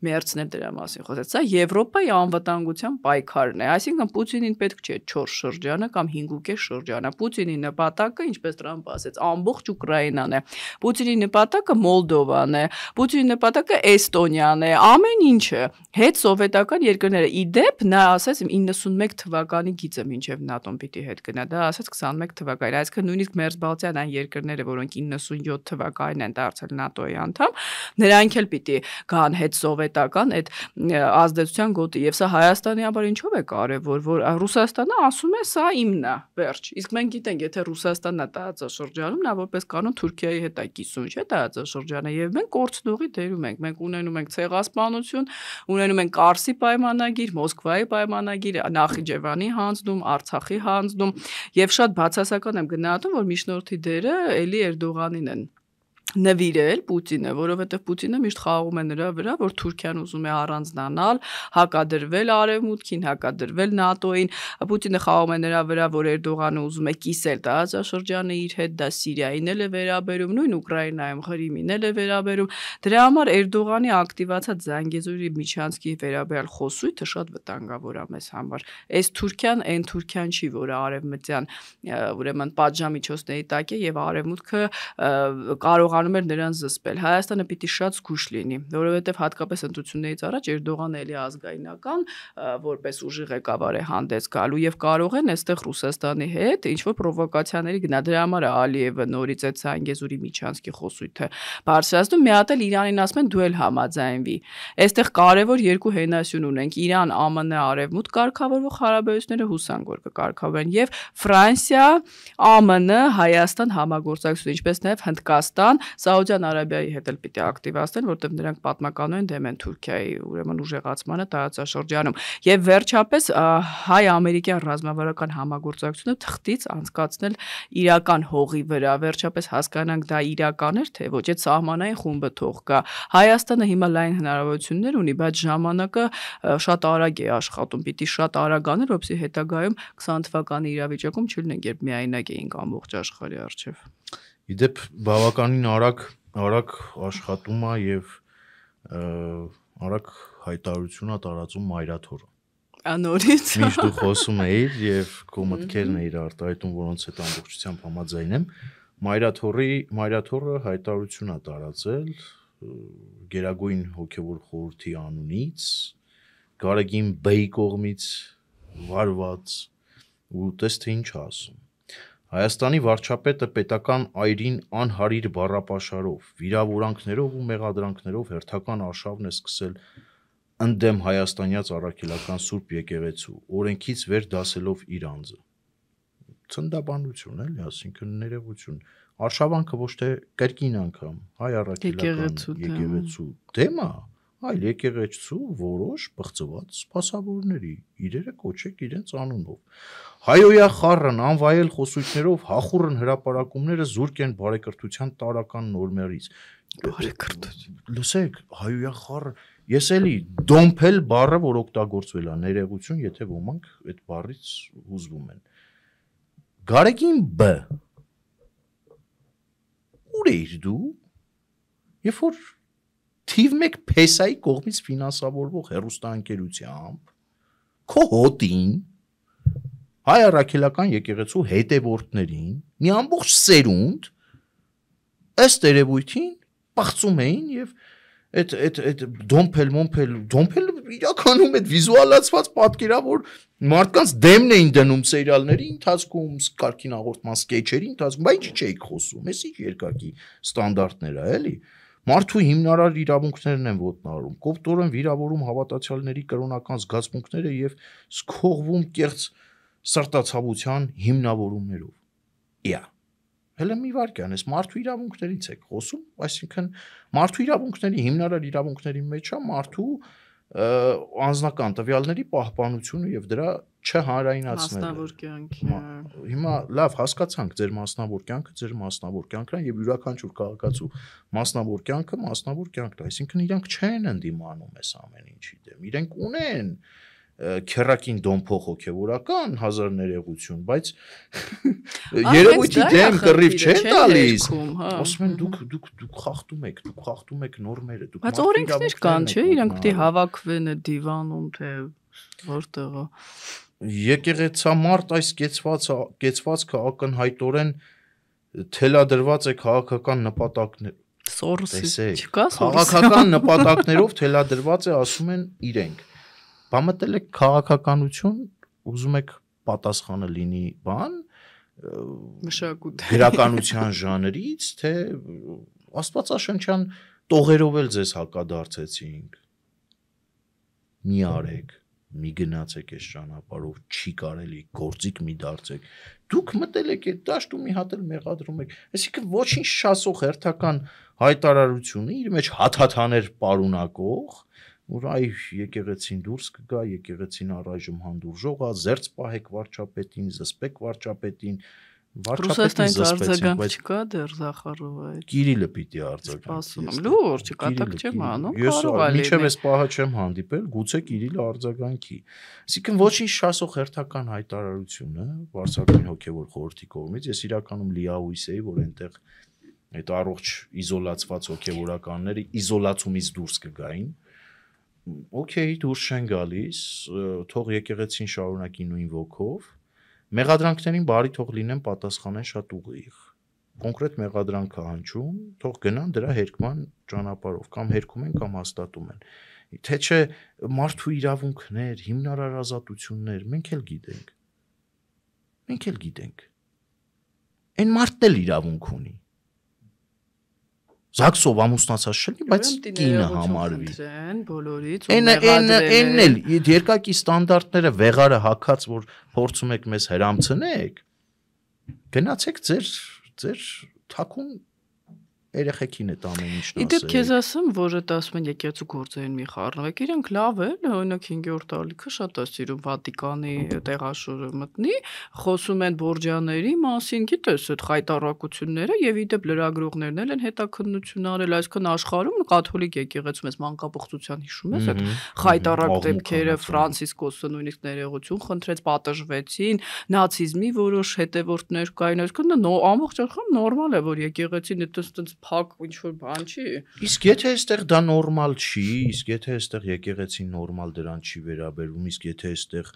Մերցնել դրա մասին խոսեց, սա Եվրոպայի անվտանգության պայքարն է, այսինքն Պուտինին պետք չէ 4 շրջանը կամ 5.5 շրջանը, Պուտինի նպատակը, ինչպես Տրամփը ասեց, ամբողջ Ուկրաինան է, Պուտինի նպատակը Մոլդովան է, Պուտինի նպատակը Էստոնիան է, ամեն ինչը, հետ սովետական երկրները, իդեպ նա ասեց 91 թվականի գիծը մինչև ՆԱՏՕ-ն պիտի հետ գնա, դա ասեց 21 թվականին, այսինքն նույնիսկ Մերձբալթյան այն երկրները, որոնք 97 թվականին են դարձել ՆԱՏՕ-ի անդամ, նրանք էլ պիտի գան հետ սովետական այդ ազդեցության գոտի եւ սա Հայաստանի համար ինչով է կարեւոր, որ Ռուսաստանը ասում է սա իմն է, վերջ։ Իսկ մենք գիտենք, եթե Ռուսաստանն է տարածաշրջանում, նա որպես կանոն Թուրքիայի հետ է կիսում, չէ՞ տարածաշրջանը եւ մենք կորցնողի դերում ենք։ Մենք ունենում ենք ցեղասպանություն, ունենում ենք Կարսի պայմանագիր, Մոսկվայի պայմանագիր, Նախիջևանի հանձնում, Արցախի հանձնում եւ շատ բացասական եմ գնահատում, որ միջնորդի դերը էլի Էրդողանին են նվիրել Պուտինը, որովհետև Պուտինը միշտ խաղում է նրա վրա, որ Թուրքիան ուզում է առանձնանալ, հակադրվել Արևմուտքին, հակադրվել ՆԱՏՕ-ին, Պուտինը խաղում է նրա վրա, որ Էրդողանը ուզում է կիսել տարածաշրջանը իր հետ, դա Սիրիային էլ է վերաբերում, նույն Ուկրաինայում Ղրիմին էլ է վերաբերում։ Դրա համար Էրդողանի ակտիվացած Զանգեզուրի Միչանսկի վերաբերյալ խոսույթը շատ վտանգավոր է մեզ համար։ Այս Թուրքիան այն Թուրքիան չի, որը արևմտյան ուրեմն պատժամիջոցների տակ է եւ Արևմուտքը կարող կարողանում էր նրան զսպել։ Հայաստանը պիտի շատ զգուշ լինի, որովհետև հատկապես ընտրություններից առաջ Էրդողանը էլի ազգայնական որպես ուժի ղեկավար է հանդես գալու եւ կարող են այստեղ Ռուսաստանի հետ ինչ որ պրովոկացիաների գնա։ Դրա համար է Ալիևը նորից այդ Սանգեզուրի Միչանսկի խոսույթը բարձրացնում, մի հատ էլ Իրանին ասում են դու էլ համաձայնվի։ Այստեղ կարևոր երկու հենասյուն ունենք՝ Իրան, ԱՄՆ, Արևմուտք կարգավորող հարաբերությունները հուսանք որ կկարգավորեն եւ Ֆրանսիա, ԱՄՆ, Հայաստան համագործակցություն, ինչպես նաեւ Հնդկաստան, Սաուդյան Արաբիայի հետ էլ պիտի ակտիվացնեն, որտեղ նրանք պատմականորեն դեմ են Թուրքիայի, ուրեմն ուժեղացմանը տարածաշրջանում։ Եվ վերջապես հայ-ամերիկյան ռազմավարական համագործակցությունը թղթից անցկացնել իրական հողի վրա, վերջապես հասկանանք դա իրական էր, թե ոչ, այդ սահմանային խումբը թող գա։ Հայաստանը հիմա լայն հնարավորություններ ունի, բայց ժամանակը շատ արագ է աշխատում, պիտի շատ արագ անել, որպեսզի հետագայում 20 թվականի իրավիճակում չլինենք, երբ միայնակ էինք ամբողջ աշխարհի առջև։ Իդեպ բավականին արագ աշխատում է եւ արագ հայտարարություն է տարածում Մայրաթորը։ Անորից Միշտ դու խոսում էիր եւ քո մտքերն էիր արտահայտում, որոնց հետ ամբողջությամբ համաձայն եմ։ Մայրաթորը հայտարարություն է տարածել Գերագույն հոգևոր խորհրդի անունից, Գարեգին Բեյ կողմից վարված ու տես թե ինչ ասում։ Հայաստանի վարչապետը պետական այրին անհարիր բառապաշարով, վիրավորանքներով ու մեղադրանքներով հերթական արշավն է սկսել ընդդեմ հայաստանյաց առաքելական Սուրբ եկեղեցու, օրենքից վեր դասելով իր անձը։ Ցնդաբանություն էլի, ասինքն ներողություն։ Արշավանքը ոչ թե կրկին անգամ հայ առաքելական եկեղեցու դեմա, այլ եկեղեցու որոշ բղծված սպասավորների, իրերը կոչեք իրենց անունով։ Հայոյա խառն անվայել խոսույթներով հախուռն հրապարակումները զուրկ են բարեկրթության տարական նորմերից։ Բարեկրթություն։ Լսեք, հայոյա խառն, ես էլի դոմփել բառը, որ օգտագործվել է, ներողություն, եթե ոմանք այդ բառից հուզվում են։ Գարեգին B ուր էիր դու, երբ որ թիվ 1 փեսայի կողմից ֆինանսավորվող հեռուստաընկերությամբ քո հոտին հայ առաքելական եկեղեցու հետևորդներին մի ամբողջ սերունդ ըստ երևույթին պղծում էին եւ այդ դոմփել իրականում այդ վիզուալացված պատկերավոր մարդկանց դեմն էին դնում սերիալների ընթացքում, կարգին հաղորդման սկեչերի ընթացքում, բայց ինչ էիք խոսում, էս ինչ երկակի ստանդարտներ է, էլի։ Մարդու հիմնարար իրավունքներն են ոտնահարում, կոպտորեն վիրավորում հավատացյալների կրոնական զգացմունքները եւ սքողվում կեղծ սրտացավության հիմնավորումներով։ Իա։ Հələ մի վարքյան, այս մարդու իրավունքներից եք խոսում, այսինքն մարդու իրավունքների հիմնարար իրավունքների մեջ է մարդու անձնական տվյալների պահպանությունը եւ դրա չհանրայնացնելը։ Մասնավոր կյանքի։ Հիմա լավ հասկացանք ձեր մասնավոր կյանքն է եւ յուրաքանչյուր քաղաքացու մասնավոր կյանքն է, այսինքն իրանք չեն ընդդիմանում այս ամեն ինչի դեմ։ Իրենք ունեն քերակին դոմփող հոգևորական հազար ներողություն, բայց երևույթի դեմ կռիվ չեն տալիս։ Ասում են դուք խախտում եք նորմերը, դուք բայց օրենքներ կան, չէ՞, իրանք պետք է հավաքվեն դիվանում, թե որտեղը։ Եկեղեցամարտ այս կեցվածքը ակնհայտորեն թելադրված է քաղաքական նպատակներ։ Սորսի չկա սորս։ Քաղաքական նպատակներով թելադրված է, ասում են իրենք։ Բամտել եք քաղաքականություն, ուզում եք պատասխանը լինի բան, մշակութ գրականության ժանրից, թե աստվածաշնչյան տողերով էլ ձեզ հակադարձեցինք։ Մի արեք, մի գնացեք այս ճանապարհով, չի կարելի, գործիք մի դարձեք։ Դուք մտել եք այդ դաշտ ու մի հատ էլ մեղադրում եք։ Այսինքն ոչինչ չասող հերթական հայտարարությունը իր մեջ հաթաթաներ պարունակող, որ այ եկեղեցին դուրս կգա, եկեղեցին առայժմ հանդուրժող է, զերծ պահեք վարչապետին, զսպեք վարչապետին, Ռուսաստանից արձագանք չկա դեռ Զախարովը։ Կիրիլը պիտի արձագանքի։ Սպասում եմ, լուրջ կատակ չեմ անում, կարող է լինել։ Ես մինչև այս պահը չեմ հանդիպել, գուցե Կիրիլը արձագանքի։ Այսինքն ոչինչ չասող հերթական հայտարարությունը Վարշավային հոգևոր խորհրդի կողմից, ես իրականում լիահույս էի, որ այնտեղ այդ առողջ իզոլացված հոգևորականները իզոլացումից դուրս կգային։ Okay, դուրս չեն գալիս, թող եկեղեցին շարունակի նույն ոգով։ Մեղադրանքներին բարի թող լինեն պատասխանեն շատ ուղիղ։ կոնկրետ մեղադրանք է հնչում, թող գնան դրա հերկման ճանապարհով կամ հերքում են կամ հաստատում են։ Թե չէ մարդու իրավունքներ, հիմնարար ազատություններ մենք էլ գիտենք։ Այն մարդն էլ իրավունք ունի։ Զաքսով ամուսնացած չլինի, բայց կինը համարվի։ Այն էլ երկակի ստանդարտները վեղարը հակած, որ փորձում եք մեզ հրամցնեք, գնացեք ձեր թաքուն երեխեքին այդ ամեն ինչն ասել։ Իդեպ քեզ ասեմ, որ այդ ասում են եկեղեցու գործերին մի խառնվեք, իրենք լավ են, օրինակ 5-րդ ալիքը շատ է սիրում Վատիկանի տեղաշորը մտնի, խոսում են Բորջաների մասին, գիտես, այդ խայտառակությունները եւ իդեպ լրագրողներն էլ են հետաքննություն արել, այսքան աշխարհում կաթոլիկ եկեղեցում ես մանկապղծության հիշում ես այդ խայտառակ դեպքերը Ֆրանցիսկոսը նույնիսկ ներողություն խնդրեց, պատժվեցին, նացիզմի որոշ հետևորդներ կային, այսքան ամբողջ աշխարհում նորմալ է, որ եկեղեցին այդպես փակ ինչ-որ բան չի։ Իսկ եթե այստեղ դա նորմալ չի, իսկ եթե այստեղ եկեղեցին նորմալ դրան չի վերաբերվում, իսկ եթե այստեղ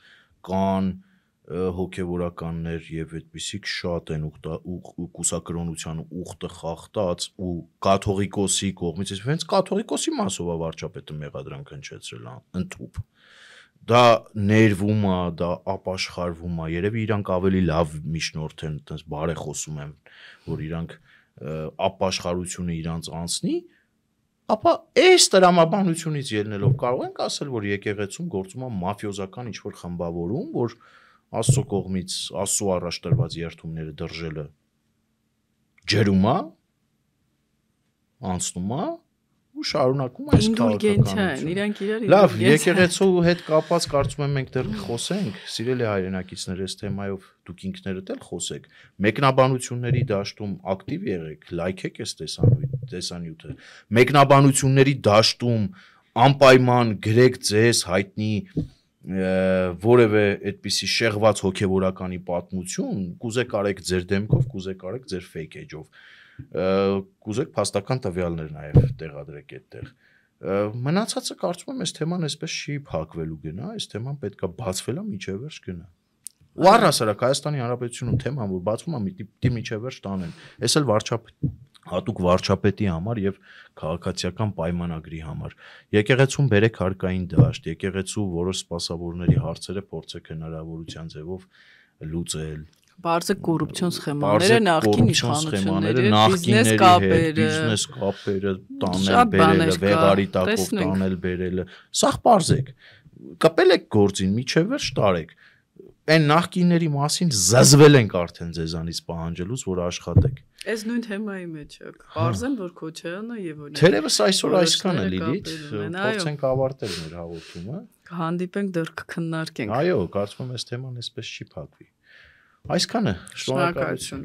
կան հոգևորականներ եւ այդպիսիք շատ են կուսակրոնության ուխտը խախտած ու կաթողիկոսի կողմից, հենց կաթողիկոսի մասով է վարչապետը մեղադրանք հնչեցրել ընդཐུպ։ Դա ներվում է, դա ապաշխարվում է, երևի իրանք ավելի լավ միջնորդ են, այտենց բարեխոսում են, որ իրանք ապաշխարությունը իրանց անցնի, ապա այս տրամաբանությունից ելնելով կարող ենք ասել, որ եկեղեցում գործում է մաֆիոզական ինչ-որ խմբավորում, որ Աստծո կողմից Աստծո առաջ տրված երթումները դրժելը ջրում է, անցնում է ու շարունակում այս քաղաքականությունը։ Իրանք իրար լավ, եկեղեցու հետ կապված կարծում եմ մենք դեռ խոսենք, սիրելի հայրենակիցներ, այս թեմայով դուք ինքներդ էլ խոսեք։ Մեկնաբանությունների դաշտում ակտիվ եղեք, լայքեք այս տեսանյութը։ Մեկնաբանությունների դաշտում անպայման գրեք ձեզ հայտնի որևէ այդպիսի շեղված հոգևորականի պատմություն, կուզեք արեք ձեր դեմքով, կուզեք արեք ձեր fake edge-ով, կուզեք փաստական տվյալներ նաև տեղադրեք այդտեղ։ Մնացածը կարծում եմ այս թեման այսպես չի փակվելու գնա, այս թեման պետքա բացվելա միջև վերջ գնա։ Ու առհասարակ Հայաստանի Հանրապետությունում թեման, որ բացվում է, պիտի միջև վերջ տանեն։ Այս էլ հատուկ վարչապետի համար եւ քաղաքացիական պայմանագրի համար։ Եկեղեցում բերեք հարկային դաշտ, եկեղեցու որոշ սպասավորների հարցերը փորձեք հնարավորության ձևով լուծել։ Բարձր կոռուպցիոն սխեմաները, նախկին իշխանությունների, բիզնես կապերը, տանել բերելը, վեղարի տակով տանել բերելը, սաղ բարձեք։ Կպել եք գործին, միջև վերջ տարեք։ Այն նախկինների մասին զզվել ենք արդեն ձեզանից պահանջելուց, որ աշխատեք։ Այս նույն թեմայի մեջ է։ Բարձեն, որ Քոչարյանը եւ օրինակ Թերևս այսօր այսքան է Լիլիթ, փորձենք ավարտել մեր հաղորդումը։ Կհանդիպենք դեռ կքննարկենք։ Այո, կարծում եմ այս թեման այսպես չի փակվի։ Այսքանը, շնորհակալություն։